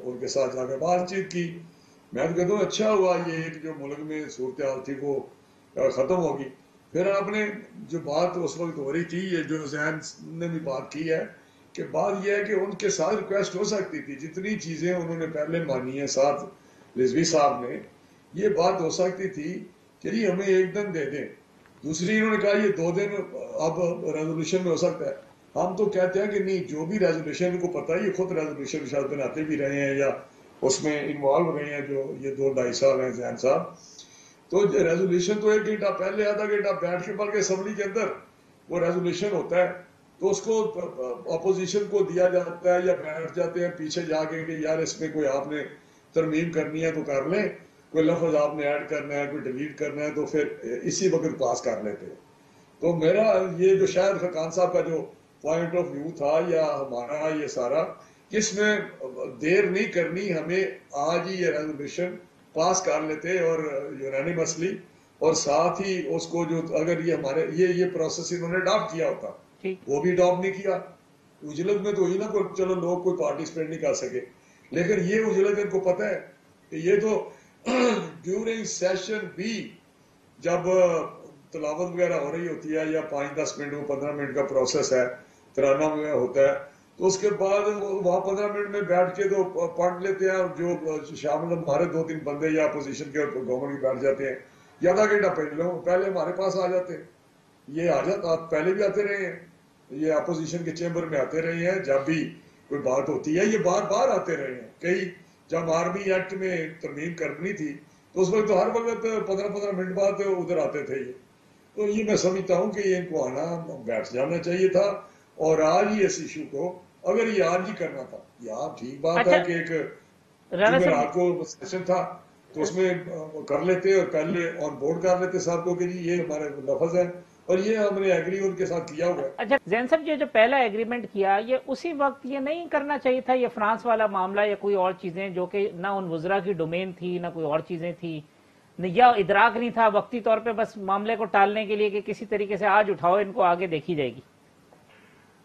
उनके साथ जाकर बातचीत की। मैं तो कहता हूँ अच्छा हुआ ये एक जो मुल्क में सूरत हाल थी वो ख़त्म होगी। फिर आपने जो बात उस वक्त हो रही थी, ये जो जैन ने भी बात की है कि बात यह है कि उनके साथ रिक्वेस्ट हो सकती थी, जितनी चीज़ें उन्होंने पहले मानी है साथ रिजवी साहब ने, ये बात हो सकती थी कि जी हमें एक दिन दे दें। दूसरी इन्होंने कहा ये 2 दिन अब रेजोल्यूशन में हो सकता है। हम तो कहते हैं कि नहीं, जो भी रेजोल्यूशन, इनको पता है ये खुद रेजोल्यूशन शायद बनाते भी रहे हैं या उसमें इन्वॉल्व रहे हैं, जो ये 2-2.5 साल हैं जैन साहब। तो रेजोल्यूशन तो 1 घंटा पहले, आधा घंटा बैठ के, बल्कि असम्बली के अंदर वो रेजोल्यूशन होता है तो उसको अपोजिशन को दिया जाता है या बैठ जाते हैं पीछे जाके कि यार इसमें कोई आपने तरमीम करनी है तो कर लें, कोई लफ्ज आपने ऐड करना है, कोई डिलीट करना है, तो फिर इसी वक्त पास कर लेते हैं। तो मेरा ये जो शायद खान साहब का जो पॉइंट ऑफ व्यू था या हमारा ये सारा, इसमें देर नहीं करनी, हमें आज ही ये रेजोल्यूशन पास कर लेते और यूनानिमसली, और साथ ही उसको जो अगर ये हमारे ये प्रोसेस इन्होंने अडॉप्ट किया होता, वो भी अडॉप्ट नहीं किया। उजलत में तो हुई ना, कोई चलो लोग कोई पार्टिसिपेट नहीं कर सके, लेकिन ये उजलत इनको पता है कि ये तो ड्यूरिंग सेशन भी जब तलावत वगैरह हो रही होती है या 5-10 मिनट में 15 मिनट का प्रोसेस है, तराना में होता है, तो उसके बाद वहाँ 15 मिनट में बैठ के तो पढ़ लेते हैं, जो शामिल हमारे 2-3 बंदे या अपोजिशन के गवर्नमेंट के बैठ जाते हैं, या आधा घंटा पहले हमारे पास आ जाते हैं। ये आ जाता, पहले भी आते रहे हैं, ये अपोजिशन के चेंबर में आते रहे हैं, जब भी कोई बात होती है ये बार बार आते रहे हैं। कई जब आर्मी एक्ट में तरमीम करनी थी तो उस वक्त तो हर वक्त 15-15 मिनट बाद उधर आते थे ये। तो ये मैं समझता हूँ कि इनको आना बैठ जाना चाहिए था, और आज ही इस इशू को अगर ये आज ही करना था, यार ठीक बात है कि एक रात को सेशन था तो उसमें कर लेते और पहले ऑन बोर्ड कर लेते साहब को कि जी ये हमारे लफ्ज है और ये हमने एग्री उनके साथ किया हुआ है। अच्छा जैन साहब, ये जो पहला एग्रीमेंट किया ये उसी वक्त ये नहीं करना चाहिए था, ये फ्रांस वाला मामला या कोई और चीजें जो कि ना उन वुजरा की डोमेन थी ना कोई और चीजें थी, या इदराक नहीं था, वक्ती तौर पे बस मामले को टालने के लिए कि किसी तरीके से आज उठाओ इनको आगे देखी जाएगी?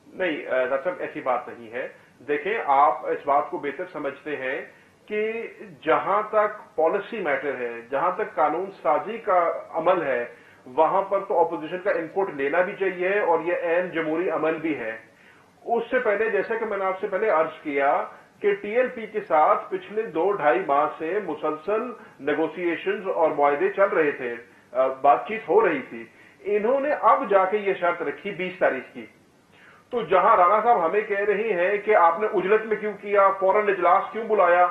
नहीं डॉक्टर, ऐसी बात नहीं है। देखें, आप इस बात को बेहतर समझते हैं कि जहां तक पॉलिसी मैटर है, जहां तक कानून साजी का अमल है, वहां पर तो अपोजिशन का इनपुट लेना भी चाहिए और ये ऐन जमहूरी अमल भी है। उससे पहले, जैसा कि मैंने आपसे पहले अर्ज किया कि टीएलपी के साथ पिछले 2-2.5 माह से मुसलसल नेगोशिएशंस और मुआहदे चल रहे थे, बातचीत हो रही थी। इन्होंने अब जाके ये शर्त रखी 20 तारीख की। तो जहां राणा साहब हमें कह रही हैं कि आपने उजलत में क्यों किया, फौरन इजलास क्यों बुलाया,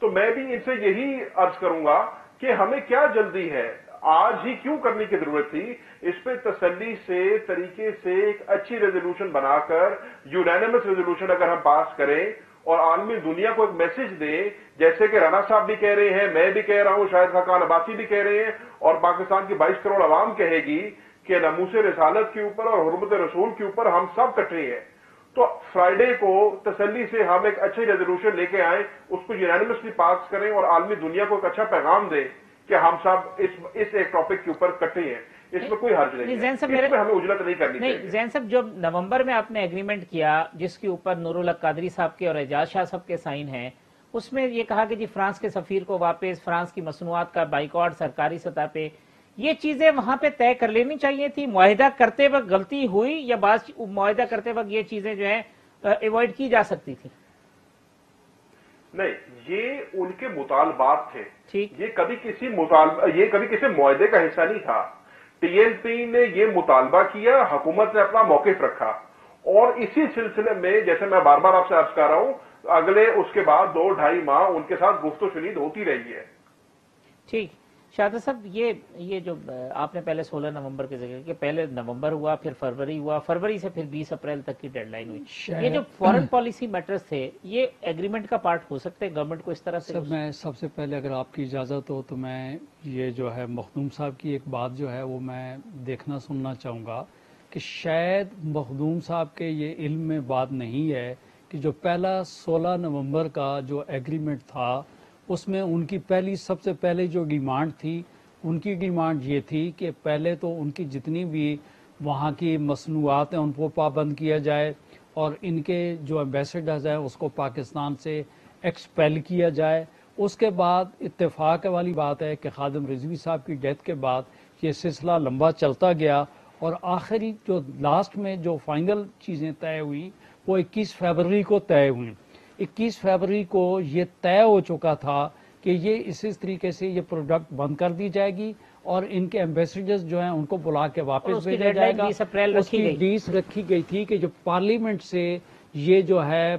तो मैं भी इनसे यही अर्ज करूंगा कि हमें क्या जल्दी है, आज ही क्यों करने की जरूरत थी। इस पे तसल्ली से, तरीके से एक अच्छी रेजोल्यूशन बनाकर, यूनानिमस रेजोल्यूशन अगर हम पास करें और आलमी दुनिया को एक मैसेज दें, जैसे कि राणा साहब भी कह रहे हैं, मैं भी कह रहा हूं, शायद खान अब्बासी भी कह रहे हैं और पाकिस्तान की 22 करोड़ आवाम कहेगी कि नमूसे रिसालत के ऊपर और हुर्मत रसूल के ऊपर हम सब कटे हैं। तो फ्राइडे को तसल्ली से हम एक अच्छी रेजोल्यूशन लेके आए, उसको यूनानिमसली पास करें और आलमी दुनिया को एक अच्छा पैगाम दें कि हम सब इस एक टॉपिक के ऊपर कटे हैं। इसमें कोई हर्ज नहीं है, इसमें हमें उजलत नहीं करनी चाहिए। जैन साहब, जो नवंबर में आपने एग्रीमेंट किया जिसके ऊपर नूरुल हक कादरी साहब के और एजाज शाह साहब के साइन हैं, उसमें ये कहा कि जी फ्रांस के सफीर को वापस, फ्रांस की मसनूआत का बाइकआउट सरकारी सतह पे, ये चीजें वहां पे तय कर लेनी चाहिए थी। मुआहिदा करते वक्त गलती हुई या बात मुआहिदा करते वक्त ये चीजें जो है अवॉइड की जा सकती थी? नहीं, ये उनके मुतालबात थे, ठीक, ये कभी किसी मुआहदे का हिस्सा नहीं था। टीएलपी ने ये मुतालबा किया, हुकूमत ने अपना मौकिफ रखा اور اسی سلسلے میں جیسے میں بار بار آپ سے عرض کر رہا ہوں، اگلے اس کے بعد 2-2.5 ماہ ان کے ساتھ گفت و شنید ہوتی رہی ہے. ٹھیک. شہزاد صاحب یہ جو آپ نے پہلے 16 نومبر کے ذکر کہ پہلے نومبر ہوا، پھر فروری ہوا، فروری سے پھر 20 اپریل تک کی ڈیڈ لائن ہوئی. یہ جو فورن پالیسی میٹرز تھے یہ ایگریمنٹ کا پارٹ ہو سکتے ہیں گورنمنٹ کو اس طرح سے؟ سر میں سب سے پہلے اگر آپ کی اجازت ہو تو میں یہ جو ہے مخدوم صاحب کی ایک بات جو ہے وہ میں دیکھنا سننا چاہوں گا کہ شاید مخدوم صاحب کے یہ علم میں بات نہیں ہے کہ جو پہلا 16 نومبر کا جو ایگریمنٹ تھا اس میں ان کی سب سے پہلے جو ڈیمانڈ تھی، ان کی ڈیمانڈ یہ تھی کہ پہلے تو ان کی جتنی بھی وہاں کی مصنوعات ہیں ان کو پابند کیا جائے اور ان کے جو ایمبیسڈرز ہیں اس کو پاکستان سے ایکسپیل کیا جائے. اس کے بعد اتفاق والی بات ہے کہ خادم رضوی صاحب کی ڈیتھ کے بعد یہ سلسلہ لمبا چلتا گیا اور آخری جو لاسٹ میں جو فائنل چیزیں طے ہوئی وہ 21 فروری کو طے ہوئی. 21 فروری کو یہ طے ہو چکا تھا کہ یہ اسی طریقے سے یہ پروڈکٹ بند کر دی جائے گی اور ان کے ایمبیسڈرز جو ہیں ان کو بلا کے واپس بھیجا جائے گا. 20 اپریل اس کی ڈیٹ رکھی گئی تھی کہ جو پارلیمنٹ سے یہ جو ہے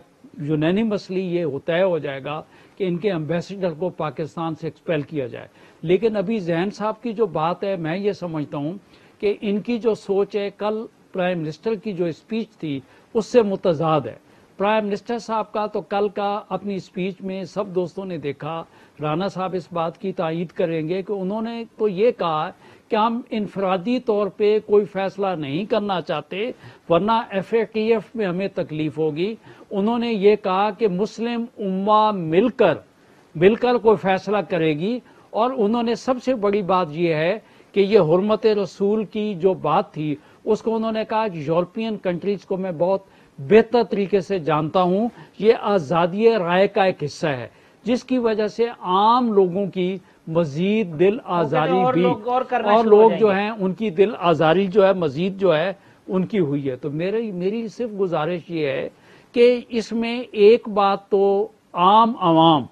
یونینیمسلی یہ طے ہو جائے گا کہ ان کے ایمبیسڈر کو پاکستان سے ایکسپیل کیا جائے. لیکن ابھی ذہن صاحب کی جو بات ہے میں یہ سمجھتا ہوں کہ ان کی جو سوچ ہے کل پرائم منسٹر کی جو اسپیچ تھی اس سے متضاد ہے. پرائم منسٹر صاحب کا تو کل کا اپنی اسپیچ میں سب دوستوں نے دیکھا، رانا صاحب اس بات کی تائید کریں گے کہ انہوں نے تو یہ کہا کہ ہم انفرادی طور پہ کوئی فیصلہ نہیں کرنا چاہتے ورنہ FATF میں ہمیں تکلیف ہوگی. انہوں نے یہ کہا کہ مسلم امہ مل کر کوئی فیصلہ کرے گی. اور انہوں نے سب سے بڑی بات یہ ہے کہ یہ حرمت رسول کی جو بات تھی اس کو انہوں نے کہا کہ یورپین کنٹریز کو میں بہت بہتر طریقے سے جانتا ہوں، یہ آزادی رائے کا ایک حصہ ہے جس کی وجہ سے عام لوگوں کی مزید دل آزاری بھی اور لوگ جو ہیں ان کی دل آزاری جو ہے مزید جو ہے ان کی ہوئی ہے. تو میری صرف گزارش یہ ہے کہ اس میں ایک بات تو عام عوام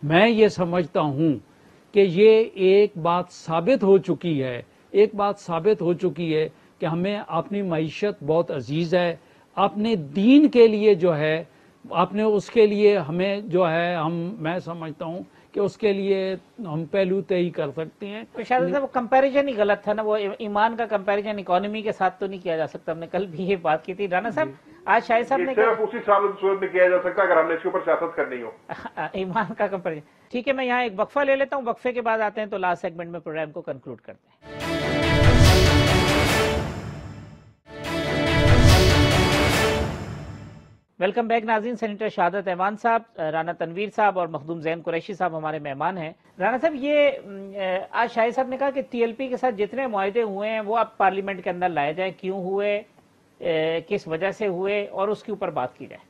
میں یہ سمجھتا ہوں کہ یہ ایک بات ثابت ہو چکی ہے کہ ہمیں اپنی معیشت بہت عزیز ہے، اپنے دین کے لیے جو ہے اس کے لیے ہمیں جو ہے میں سمجھتا ہوں کہ اس کے لیے ہم پہلو طے کر سکتے ہیں. شاید وہ کمپیریزن ہی غلط تھا نا، وہ ایمان کا کمپیریزن اکانومی کے ساتھ تو نہیں کیا جا سکتا. ہم نے کل بھی یہ بات کی تھی. رانا صاحب آج شاہد صاحب نے صرف اسی صورت میں کیا جا سکتا اگر ہم نے اس کے اوپر سیاست کرنی ہو، ایمان کا کمپیریزن. ٹھیک ہے میں یہاں ایک وقفہ لے لیتا ہوں، وقفے کے بعد آتے ہیں تو لاسٹ سیگمنٹ میں پروگرام کو کنکلوڈ کرتے ہیں. ویلکم بیک ناظرین. سینیٹر شہادت ایوان صاحب، رانا تنویر صاحب اور مخدوم زین قریشی صاحب ہمارے مہمان ہیں. رانا صاحب یہ آج شاہد صاحب نے کہا کہ TLP کے ساتھ جتنے معاہدے ہوئے ہیں وہ اب پارلیمنٹ کے اندر لائے جائیں، کیوں ہوئے، کس وجہ سے ہوئے اور اس کے اوپر بات کی جائے.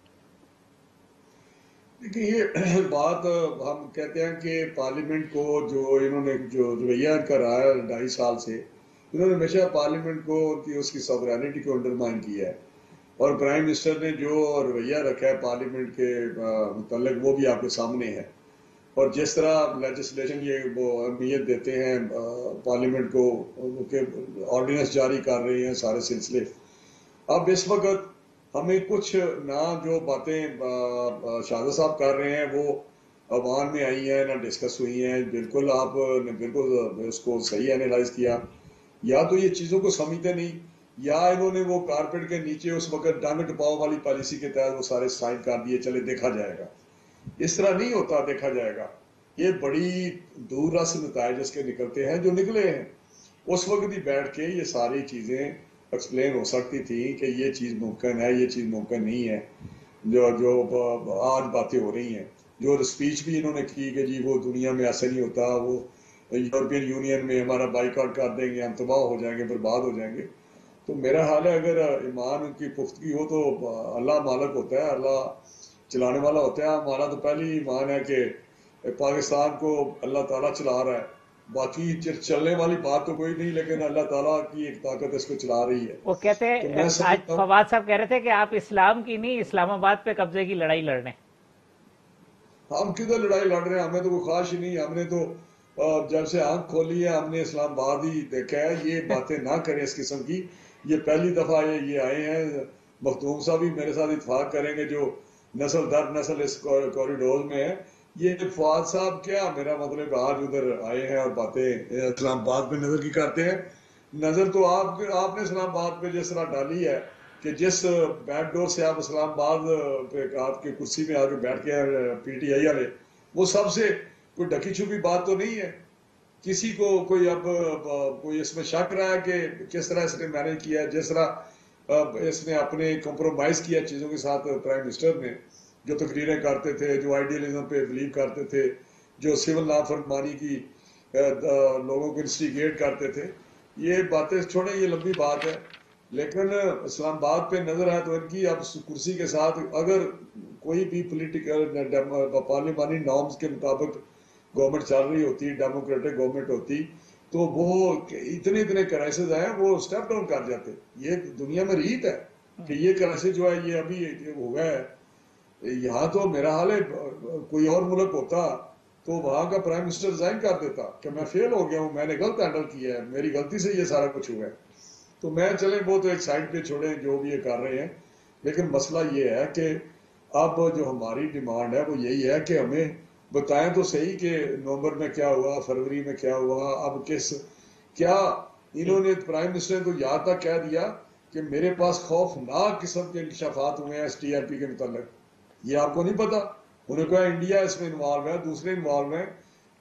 دیکھیے یہ بات ہم کہتے ہیں کہ پارلیمنٹ کو جو انہوں نے جو رویہ کر رہا ہے 2.5 سال سے، انہوں نے ہمیشہ پارلیمنٹ کو اس کی سوورینٹی کو انڈرمائن کیا ہے اور پرائم منسٹر نے جو رویہ رکھا ہے پارلیمنٹ کے متعلق وہ بھی آپ کے سامنے ہے. اور جس طرح لیجسلیشن یہ وہ اہمیت دیتے ہیں پارلیمنٹ کو کہ آرڈیننس جاری کر رہے ہیں سارے سلسلے. اب اس وقت ہمیں کچھ نہ جو باتیں شہزاد صاحب کر رہے ہیں وہ عوام میں آئی ہیں نہ ڈسکس ہوئی ہیں. بالکل آپ نے بالکل اس کو صحیح اینالائز کیا. یا تو یہ چیزوں کو سمجھتے نہیں یا انہوں نے وہ کارپیٹ کے نیچے اس وقت ڈانگ ٹپاؤ والی پالیسی کے تحت وہ سارے سائن کر دیے، چلے دیکھا جائے گا. اس طرح نہیں ہوتا دیکھا جائے گا. یہ بڑی دور رس نتائج اس کے نکلتے ہیں جو نکلے ہیں. اس وقت ہی بیٹھ کے یہ ساری چیزیں ایکسپلین ہو سکتی تھی کہ یہ چیز ممکن ہے، یہ چیز ممکن نہیں ہے. جو آج باتیں ہو رہی ہیں، جو اسپیچ بھی انہوں نے کی کہ جی وہ دنیا میں ایسا نہیں ہوتا، وہ یورپین یونین میں ہمارا بائیکاٹ کر دیں گے، ہم تباہ ہو جائیں گے، برباد ہو جائیں گے. تو میرا حال ہے اگر ایمان کی پختگی ہو تو اللہ مالک ہوتا ہے، اللہ چلانے والا ہوتا ہے. ہمارا تو پہلی ایمان ہے کہ پاکستان کو اللہ تعالیٰ چلا رہا ہے. باقی چلنے والی بات تو کوئی نہیں، لیکن اللہ تعالیٰ کی ایک طاقت اس کو چلا رہی ہے. وہ کہتے ہیں آج فواد صاحب کہہ رہے تھے کہ آپ اسلام کی نہیں اسلام آباد پہ قبضے کی لڑائی لڑ رہے ہیں. ہم کدھر لڑائی لڑ رہے ہیں؟ ہمیں تو کوئی خواہش ہی نہیں. ہم نے تو جب سے آنکھ کھولی ہے ہم نے اسلام آباد ہی دیکھا ہے. یہ باتیں نہ کریں اس قسم کی. یہ پہلی دفعہ یہ آئے ہیں مختوم صاحب بھی میرے ساتھ اتفاق کریں گے جو نسل در نسل اس کوریڈور میں ہے. یہ فواد صاحب کیا میرا مطلب آج ادھر آئے ہیں اور باتیں اسلام آباد پہ نظر کی کرتے ہیں. نظر تو آپ نے اسلام آباد پہ جس طرح ڈالی ہے کہ جس بیک ڈور سے آپ اسلام آباد پہ آپ کی کرسی میں آ کے بیٹھ کے پی ٹی آئی والے, وہ سب سے کوئی ڈکی چھپی بات تو نہیں ہے. کسی کو کوئی اب کوئی اس میں شک رہا ہے کہ کس طرح اس نے مینج کیا ہے, جس طرح اس نے اپنے کمپرومائز کیا چیزوں کے ساتھ پرائم منسٹر نے, جو تقریریں کرتے تھے, جو آئیڈیلزم پہ بلیو کرتے تھے, جو سول نافرمانی کی لوگوں کو انسٹیگیٹ کرتے تھے. یہ باتیں چھوڑیں, یہ لمبی بات ہے, لیکن اسلام آباد پہ نظر ہے تو ان کی اب کرسی کے ساتھ اگر کوئی بھی پولیٹیکل پارلیمانی نارمز کے مطابق گورنمنٹ چل رہی ہوتی, ڈیموکریٹک گورنمنٹ ہوتی, تو وہ اتنے کرائسز ہیں وہ سٹیپ ڈاؤن کر جاتے. یہ دنیا میں ریت ہے کہ یہ کرائسس جو ہے یہ ابھی ہو گیا ہے. یہاں تو میرا حال ہے کوئی اور ملک ہوتا تو وہاں کا پرائم منسٹر ریزائن کر دیتا کہ میں فیل ہو گیا ہوں, میں نے غلط ہینڈل کیا ہے, میری غلطی سے یہ سارا کچھ ہوا ہے. تو میں چلیں وہ تو ایک سائڈ پہ چھوڑیں جو بھی یہ کر رہے ہیں, لیکن مسئلہ یہ ہے کہ اب جو ہماری ڈیمانڈ ہے وہ یہی ہے کہ ہمیں بتائیں تو صحیح کہ نومبر میں کیا ہوا, فروری میں کیا ہوا, اب کیا انہوں نے پرائم منسٹر نے تو یہاں تک کہہ دیا کہ میرے پاس خوفناک قسم کے انکشافات ہوئے ہیں ایس ٹی آر پی کے متعلق. یہ آپ کو نہیں پتا, انہیں کہا انڈیا اس میں انوالو ہے, دوسرے انوالو ہیں.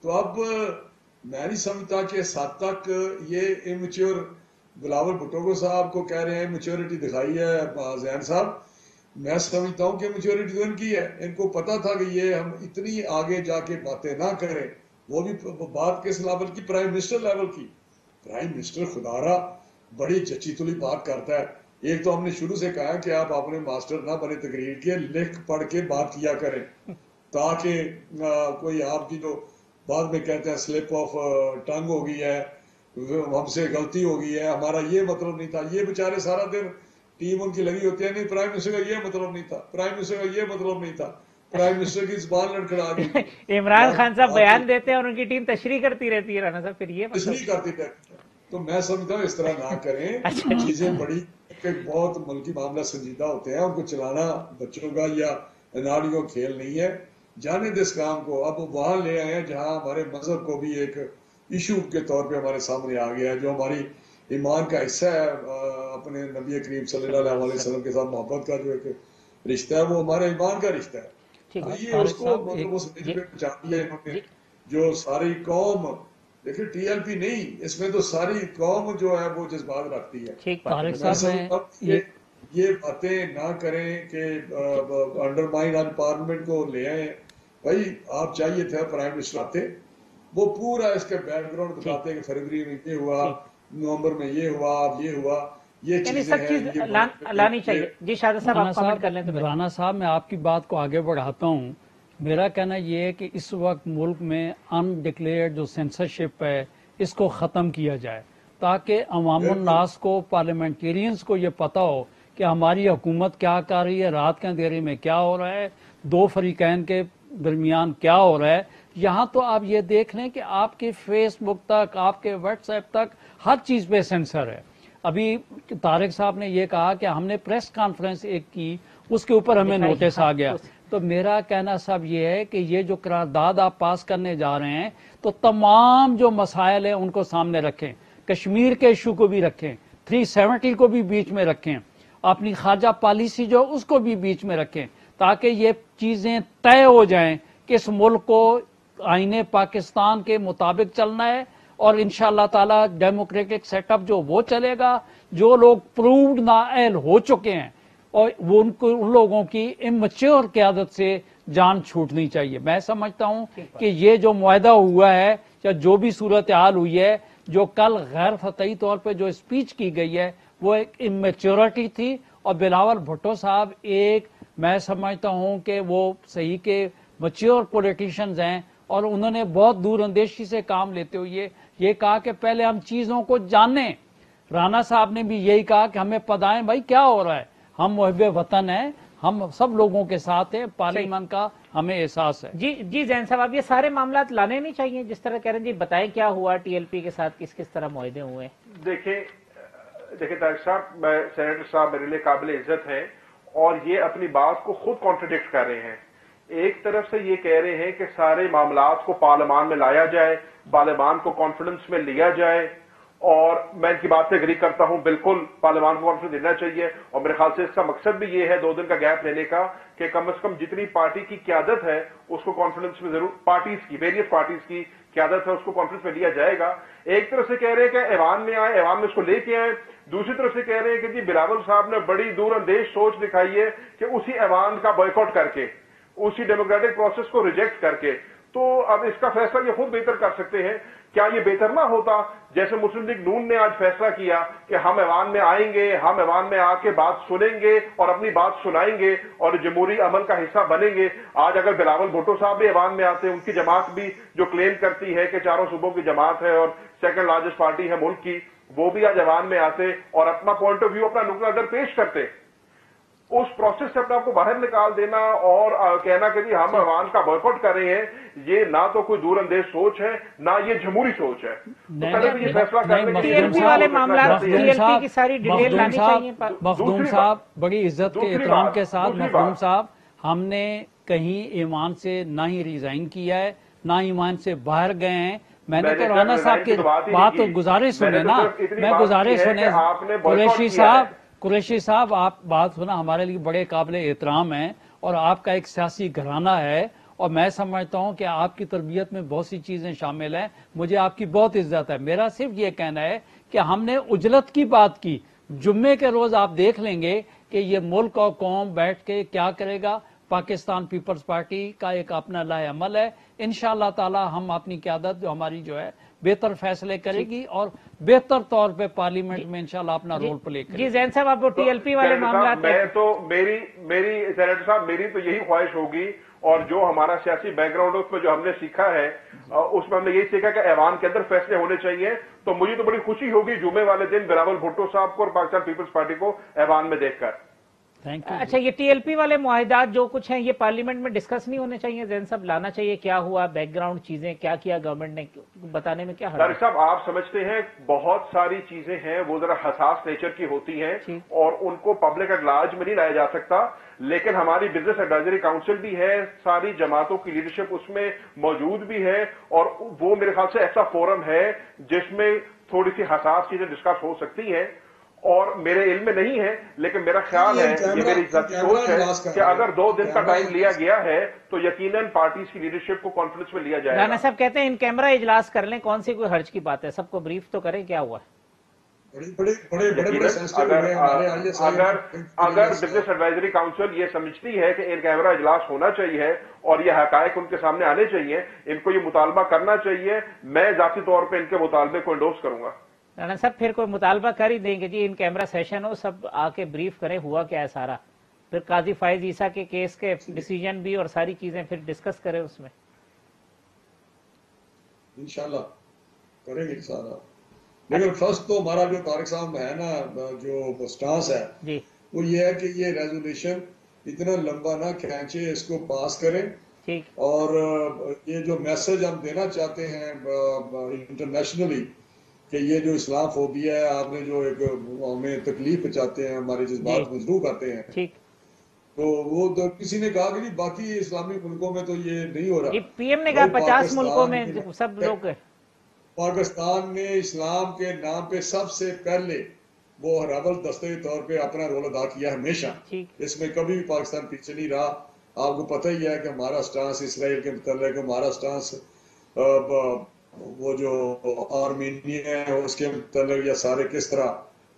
تو اب میں نہیں سمجھتا کہ اس حد تک یہ امیچور بلاول بھٹو صاحب کو کہہ رہے ہیں میچورٹی دکھائی ہے زین صاحب, میں سمجھتا ہوں کہ میچورٹی تو ان کی ہے. ان کو پتا تھا کہ یہ ہم اتنی آگے جا کے باتیں نہ کریں, وہ بھی بات کس لیول کی, پرائم منسٹر لیول کی. پرائم منسٹر خدا را بڑی چچی تلی بات کرتا ہے. ایک تو ہم نے شروع سے کہا کہ آپ اپنے ماسٹر نہ بنے تقریر کے, لکھ پڑھ کے بات کیا کریں تاکہ کوئی آپ کی جو بعد میں کہتے ہیں سلپ آف ٹنگ ہو گئی ہے, ہم سے غلطی ہو گئی ہے, ہمارا یہ مطلب نہیں تھا. یہ بیچارے سارا دن ٹیم ان کی لگی ہوتی ہے, نہیں پرائم منسٹر کا یہ مطلب نہیں تھا, پرائم منسٹر کا یہ مطلب نہیں تھا, پرائم منسٹر کی زبان لڑکھڑا گئی. عمران خان صاحب بیان دیتے ہیں اور ان کی ٹیم تشریح کرتی رہتی ہے. رانا صاحب پھر یہ تشریح کرتی رہتی ہے. تو میں سمجھتا ہوں اس طرح نہ کریں. چیزیں بڑی بہت ملکی معاملہ سنجیدہ ہوتے ہیں, ان کو چلانا بچوں کا یا اناڑیوں کا کھیل نہیں ہے. جانے دے اس کام کو. اب وہاں لے آئے ہیں جہاں ہمارے مذہب کو بھی ایک ایشو کے طور پہ ہمارے سامنے آ گیا ہے, جو ہماری ایمان کا حصہ ہے. اپنے نبی کریم صلی اللہ علیہ وسلم کے ساتھ محبت کا جو ایک رشتہ ہے وہ ہمارے ایمان کا رشتہ ہے. یہ اس کو مطلب اس پہچان دیا انہوں نے, جو ساری قوم دیکھیں ٹی ایل پی نہیں, اس میں تو ساری قوم جو ہے وہ جذبات رکھتی ہے. طارق صاحب یہ باتیں نہ کریں کہ انڈرمائن آج پارلیمنٹ کو لے آئیں. بھائی آپ چاہیے تھے پرائم منسٹر آتے, وہ پورا اس کے بیک گراؤنڈ بتاتے کہ فروری میں یہ ہوا, نومبر میں یہ ہوا, یہ ہوا, یہ چیزیں ہیں, لانی چاہیے. جی شاہد صاحب آپ کمنٹ کر لیں. رانا صاحب میں آپ کی بات کو آگے بڑھاتا ہوں. میرا کہنا یہ ہے کہ اس وقت ملک میں ان ڈکلیئرڈ جو سینسرشپ ہے اس کو ختم کیا جائے, تاکہ عوام الناس کو, پارلیمنٹیرینز کو یہ پتا ہو کہ ہماری حکومت کیا کر رہی ہے, رات کے اندھیرے میں کیا ہو رہا ہے, دو فریقین کے درمیان کیا ہو رہا ہے. یہاں تو آپ یہ دیکھ لیں کہ آپ کے فیس بک تک, آپ کے واٹس ایپ تک, ہر چیز پہ سینسر ہے. ابھی طارق صاحب نے یہ کہا کہ ہم نے پریس کانفرنس ایک کی, اس کے اوپر ہمیں نوٹس آ گیا. تو میرا کہنا صاحب یہ ہے کہ یہ جو قرارداد آپ پاس کرنے جا رہے ہیں تو تمام جو مسائل ہیں ان کو سامنے رکھیں, کشمیر کے ایشو کو بھی رکھیں, 370 کو بھی بیچ میں رکھیں, اپنی خارجہ پالیسی جو اس کو بھی بیچ میں رکھیں, تاکہ یہ چیزیں طے ہو جائیں کہ اس ملک کو آئین پاکستان کے مطابق چلنا ہے, اور انشاءاللہ تعالی ڈیموکریٹک سیٹ اپ جو وہ چلے گا. جو لوگ پرووڈ نااہل ہو چکے ہیں اور وہ ان لوگوں کی امچیور قیادت سے جان چھوٹنی چاہیے. میں سمجھتا ہوں کہ یہ جو معاہدہ ہوا ہے یا جو بھی صورتحال ہوئی ہے, جو کل غیر فتحی طور پہ جو اسپیچ کی گئی ہے وہ ایک امیچورٹی تھی. اور بلاول بھٹو صاحب ایک, میں سمجھتا ہوں کہ وہ صحیح کے میچور پولیٹیشنز ہیں, اور انہوں نے بہت دور اندیشی سے کام لیتے ہوئے یہ کہا کہ پہلے ہم چیزوں کو جانیں. رانا صاحب نے بھی یہی کہا کہ ہمیں پتائیں بھائی کیا ہو رہا ہے, ہم محب وطن ہیں, ہم سب لوگوں کے ساتھ ہیں, پارلیمنٹ کا ہمیں احساس ہے. جی زین صاحب, اب یہ سارے معاملات لانے نہیں چاہیے جس طرح کہہ رہے ہیں. جی بتائیں کیا ہوا ٹی ایل پی کے ساتھ, کس طرح معاہدے ہوئے. دیکھیں देखिए तारिक साहब, सेनेटर साहब मेरे लिए काबिल इज्जत हैं और ये अपनी बात को खुद कॉन्ट्रडिक्ट कर रहे हैं। एक तरफ से ये कह रहे हैं कि सारे मामलात को पार्लियामान में लाया जाए, पार्लियामान को कॉन्फिडेंस में लिया जाए, और मैं इनकी बात से एग्री करता हूं, बिल्कुल पार्लियामान को कॉन्फिडेंस देना चाहिए। और मेरे ख्याल से इसका मकसद भी ये है 2 दिन का गैप लेने का कि कम से कम जितनी पार्टी की क्यादत है उसको कॉन्फिडेंस में जरूर, पार्टीज की, वेरियस पार्टीज की क्यादत है उसको कॉन्फ्रेंस में लिया जाएगा। एक तरफ से कह रहे हैं कि ऐवान में आए, ऐवान में उसको लेके आए, दूसरी तरफ से कह रहे हैं कि जी बिलावल साहब ने बड़ी दूरअंदेश सोच दिखाई है कि उसी ऐवान का बॉयकॉट करके, उसी डेमोक्रेटिक प्रोसेस को रिजेक्ट करके। तो अब इसका फैसला ये खुद बेहतर कर सकते हैं। क्या ये बेहतर ना होता जैसे मुस्लिम लीग नून ने आज फैसला किया कि हम ऐवान में आएंगे, हम ऐवान में आके बात सुनेंगे और अपनी बात सुनाएंगे और जमहूरी अमल का हिस्सा बनेंगे। आज अगर बिलावल भुट्टो साहब भी ऐवान में आते, उनकी जमात भी जो क्लेम करती है कि चारों सूबों की जमात है और सेकंड लार्जेस्ट पार्टी है मुल्क की, वो भी आज ऐवान में आते और अपना पॉइंट ऑफ व्यू, अपना नुक्ता नजर पेश करते। उस प्रोसेस से अपने आप को बाहर निकाल देना और कहना कि जी हम ऐवान का बॉयकॉट कर रहे हैं, ये ना तो कोई दूरअंदेश सोच है, ना ये जमहूरी सोच है। तो पहले भी ये फैसला करने के लिए TLP वाले मामला, TLP की सारी डिटेल लानी चाहिए। मखदूम साहब, बड़ी इज्जत के एहतराम के साथ, मखदूम साहब, हमने कहीं ईमान से ना ही रिजाइन किया है, ना ईमान से बाहर गए हैं। मैंने तो राणा साहब की बात तो गुजारिश सुने ना, मैं गुजारिश सुने कुरैशी साहब, आप बात सुना, हमारे लिए बड़े काबिल एहतराम हैं और आपका एक सियासी घराना है और मैं समझता हूं कि आपकी तरबियत में बहुत सी चीजें शामिल हैं। मुझे आपकी बहुत इज्जत है। मेरा सिर्फ ये कहना है कि हमने उजलत की बात की। जुम्मे के रोज आप देख लेंगे कि ये मुल्क और कौम बैठ के क्या करेगा। पाकिस्तान पीपल्स पार्टी का एक अपना लाए अमल है। इंशाअल्लाह ताला हम अपनी क़यादत जो हमारी जो है बेहतर फैसले करेगी और बेहतर तौर पे पार्लियामेंट में इंशाअल्लाह अपना रोल प्ले करेगी। जी जैन साहब, आप वो TLP वाले मामला, मैं तो मेरी सेनेटर साहब, मेरी तो यही ख्वाहिश होगी और जो हमारा सियासी बैकग्राउंड है उसमें जो हमने सीखा है उसमें हमने यही सीखा कि ऐवान के अंदर फैसले होने चाहिए। तो मुझे तो बड़ी खुशी होगी जुमे वाले दिन बिलावल भुट्टो साहब को और पाकिस्तान पीपल्स पार्टी को ऐवान में देखकर। अच्छा, ये TLP वाले मुआहिदात जो कुछ हैं ये पार्लियामेंट में डिस्कस नहीं होने चाहिए? जैन साहब, लाना चाहिए, क्या हुआ, बैकग्राउंड चीजें क्या किया गवर्नमेंट ने, बताने में क्या तारिक साहब, आप समझते हैं बहुत सारी चीजें हैं वो जरा हसास नेचर की होती हैं और उनको पब्लिक एट लार्ज में नहीं लाया जा सकता। लेकिन हमारी बिजनेस एडवाइजरी काउंसिल भी है, सारी जमातों की लीडरशिप उसमें मौजूद भी है और वो मेरे ख्याल से ऐसा फोरम है जिसमें थोड़ी सी हसास चीजें डिस्कस हो सकती हैं और मेरे इल्म में नहीं है, लेकिन मेरा ख्याल है, ये मेरी सोच है कि अगर 2 दिन का टाइम लिया गया है तो यकीनन पार्टीज की लीडरशिप को कॉन्फ्रेंस में लिया जाएगा। राणा साहब कहते हैं इन कैमरा इजलास कर लें, कौन सी कोई हर्ज की बात है, सबको ब्रीफ तो करें क्या हुआ। अगर बिजनेस एडवाइजरी काउंसिल ये समझती है कि इन कैमरा इजलास होना चाहिए और ये हकायक उनके सामने आने चाहिए, इनको ये मुतालबा करना चाहिए, मैं जाती तौर पर इनके मुतालबे को इंडोर्स करूंगा। राणा साहब, फिर कोई मुतालबा कर ही देंगे जी, इन कैमरा सेशन हो, सब आके ब्रीफ करें हुआ क्या है सारा, फिर काजी फाइज ईसा के केस के डिसीजन भी और सारी चीजें फिर डिस्कस करें उसमें। इंशाल्लाह करेंगे सारा। लेकिन फर्स्ट तो हमारा जो तारिक साहब है ना, जो स्टांस है जी, वो ये है कि ये रेजोल्यूशन इतना लंबा ना खींचे, इसको पास करें। ठीक। और ये जो मैसेज हम देना चाहते हैं इंटरनेशनली कि ये जो इस्लाम फोबिया है, आपने जो एक हमें तकलीफ पहुंचाते हैं, हमारे जज्बात मजबूर करते हैं, ठीक, तो वो तो किसी ने कहा कि नहीं बाकी इस्लामी मुल्कों में तो ये नहीं हो रहा। PM ने कहा 50 मुल्कों में सब लोग। पाकिस्तान ने इस्लाम के नाम पे सबसे पहले वो हराबल दस्ते के तौर पे अपना रोल अदा किया हमेशा, इसमें कभी भी पाकिस्तान पीछे नहीं रहा। आपको पता ही है कि हमारा स्टांस इसराइल के मुतल्लिक़, हमारा स्टांस वो जो आर्मीनिया है उसके मुतल्लिक़, या सारे किस तरह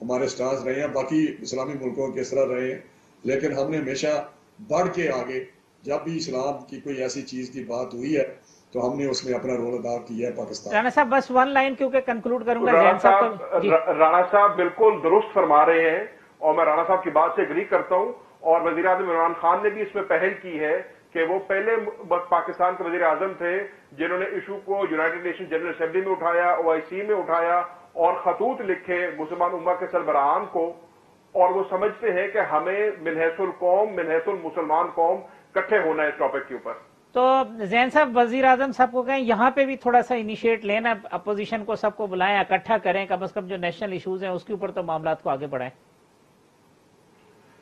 हमारे स्टांस रहे हैं, बाकी इस्लामी मुल्कों किस तरह रहे हैं, लेकिन हमने हमेशा बढ़ के आगे, जब भी इस्लाम की कोई ऐसी चीज की बात हुई है तो हमने उसमें अपना रोल अदा किया है। पाकिस्तान। राणा साहब, बस 1 लाइन क्योंकि कंक्लूड करूंगा। राणा साहब बिल्कुल दुरुस्त फरमा रहे हैं और मैं राणा साहब की बात से एग्री करता हूं और वजीर आज़म इमरान खान ने भी इसमें पहल की है कि वो पहले पाकिस्तान के वजीर आजम थे जिन्होंने इशू को यूनाइटेड नेशन जनरल असेंबली में उठाया, OIC में उठाया और खतूत लिखे मुसलमान उम्मा के सरबराहान को, और वो समझते हैं कि हमें मिनहसुल कौम, मिनहसुल मुसलमान कौम इकट्ठे होना है इस टॉपिक के ऊपर। तो जैन साहब वजीर आजम साहब को कहें यहाँ पे भी थोड़ा सा इनिशिएट लेना, अपोजिशन को सबको बुलाएं, इकट्ठा करें, कम से कम जो नेशनल इश्यूज हैं उसके ऊपर तो मामला को आगे बढ़ाएं।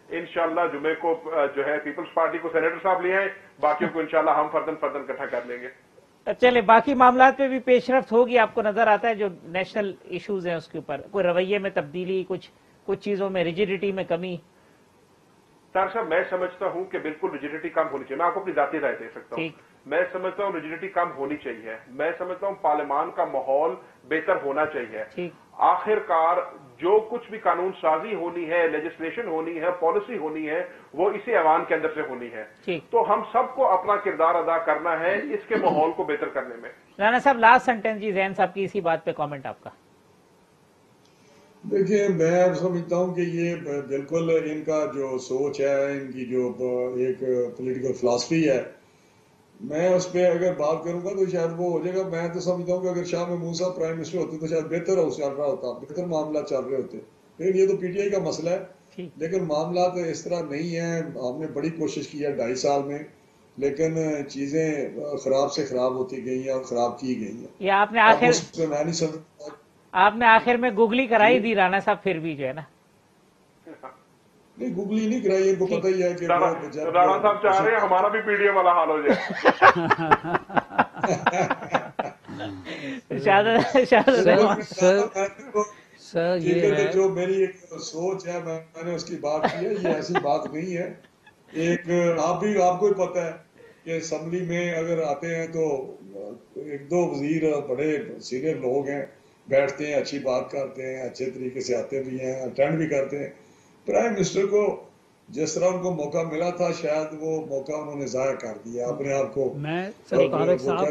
इंशाल्लाह जुमे को जो है पीपल्स पार्टी को सेनेटर साहब ले आए, बाकियों को इंशाल्लाह हम फर्दन फर्दन इकट्ठा कर लेंगे। चले बाकी मामला पे भी पेशरफ्त होगी, आपको नजर आता है जो नेशनल इश्यूज हैं उसके ऊपर कोई रवैये में तब्दीली, कुछ चीजों में रिजिडिटी में कमी? तार साहब मैं समझता हूं कि बिल्कुल रिजिडिटी कम होनी चाहिए। मैं आपको अपनी जाती राय दे सकता हूं। मैं समझता हूं रिजिडिटी कम होनी चाहिए। मैं समझता हूं पार्लियामान का माहौल बेहतर होना चाहिए। आखिरकार जो कुछ भी कानून साजी होनी है, लेजिस्लेशन होनी है, पॉलिसी होनी है, वो इसी ऐवान के अंदर से होनी है। तो हम सबको अपना किरदार अदा करना है इसके माहौल को बेहतर करने में। राणा साहब लास्ट सेंटेंस जी जैन साहब की इसी बात पे कमेंट आपका। देखिए मैं समझता हूँ कि ये बिल्कुल इनका जो सोच है, इनकी जो एक पॉलिटिकल फिलॉसफी है, मैं उस पर अगर बात करूंगा तो शायद वो हो जाएगा। मैं तो समझता हूँ कि अगर शाह महमूद साहब प्राइम मिनिस्टर होते तो शायद बेहतर हो चल रहा होता, बेहतर मामला चल रहे होते। लेकिन ये तो पीटीआई का मसला है। लेकिन मामला तो इस तरह नहीं है। हमने बड़ी कोशिश की है 2.5 साल में, लेकिन चीजें खराब से खराब होती गई हैं और खराब की गई हैं। ये आपने आखिर में गूगली कराई दी राणा साहब, फिर भी जो है ना नहीं गूगली नहीं कराई, इनको पता ही है कि राणा साहब चाह रहे हैं हमारा भी पीडीएम वाला हाल हो जाए। सर ये है जो मेरी एक सोच है, मैंने उसकी बात की है, ये ऐसी बात नहीं है। एक आपको ही पता है कि असेंबली में अगर आते हैं तो 1-2 वजीर बड़े सीनियर लोग हैं, बैठते हैं, अच्छी बात करते हैं, अच्छे तरीके से आते भी हैं, अटेंड भी करते हैं। प्राइम मिनिस्टर को जिस तरह उनको मौका मिला था, शायद वो मौका उन्होंने जाया कर दिया अपने आप को। मैं सर तारक साहब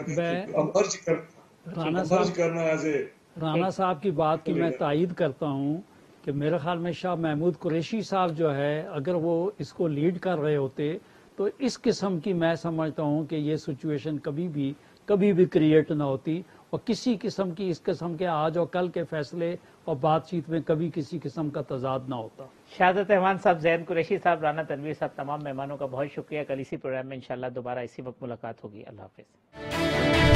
राणा साहब की बात की मैं तायीद करता हूँ कि मेरे ख्याल में शाह महमूद कुरैशी साहब जो है, अगर वो इसको लीड कर रहे होते तो इस किस्म की मैं समझता हूँ कि ये सिचुएशन कभी भी क्रिएट ना होती, और किसी किस्म की इस किस्म के आज और कल के फैसले और बातचीत में कभी किसी किस्म का तजाद ना होता। शहादत रहमान साहब, जैन कुरैशी साहब, राना तनवीर साहब, तमाम मेहमानों का बहुत शुक्रिया। कल इसी प्रोग्राम में इंशाल्लाह दोबारा इसी वक्त मुलाकात होगी। अल्लाह हाफिज।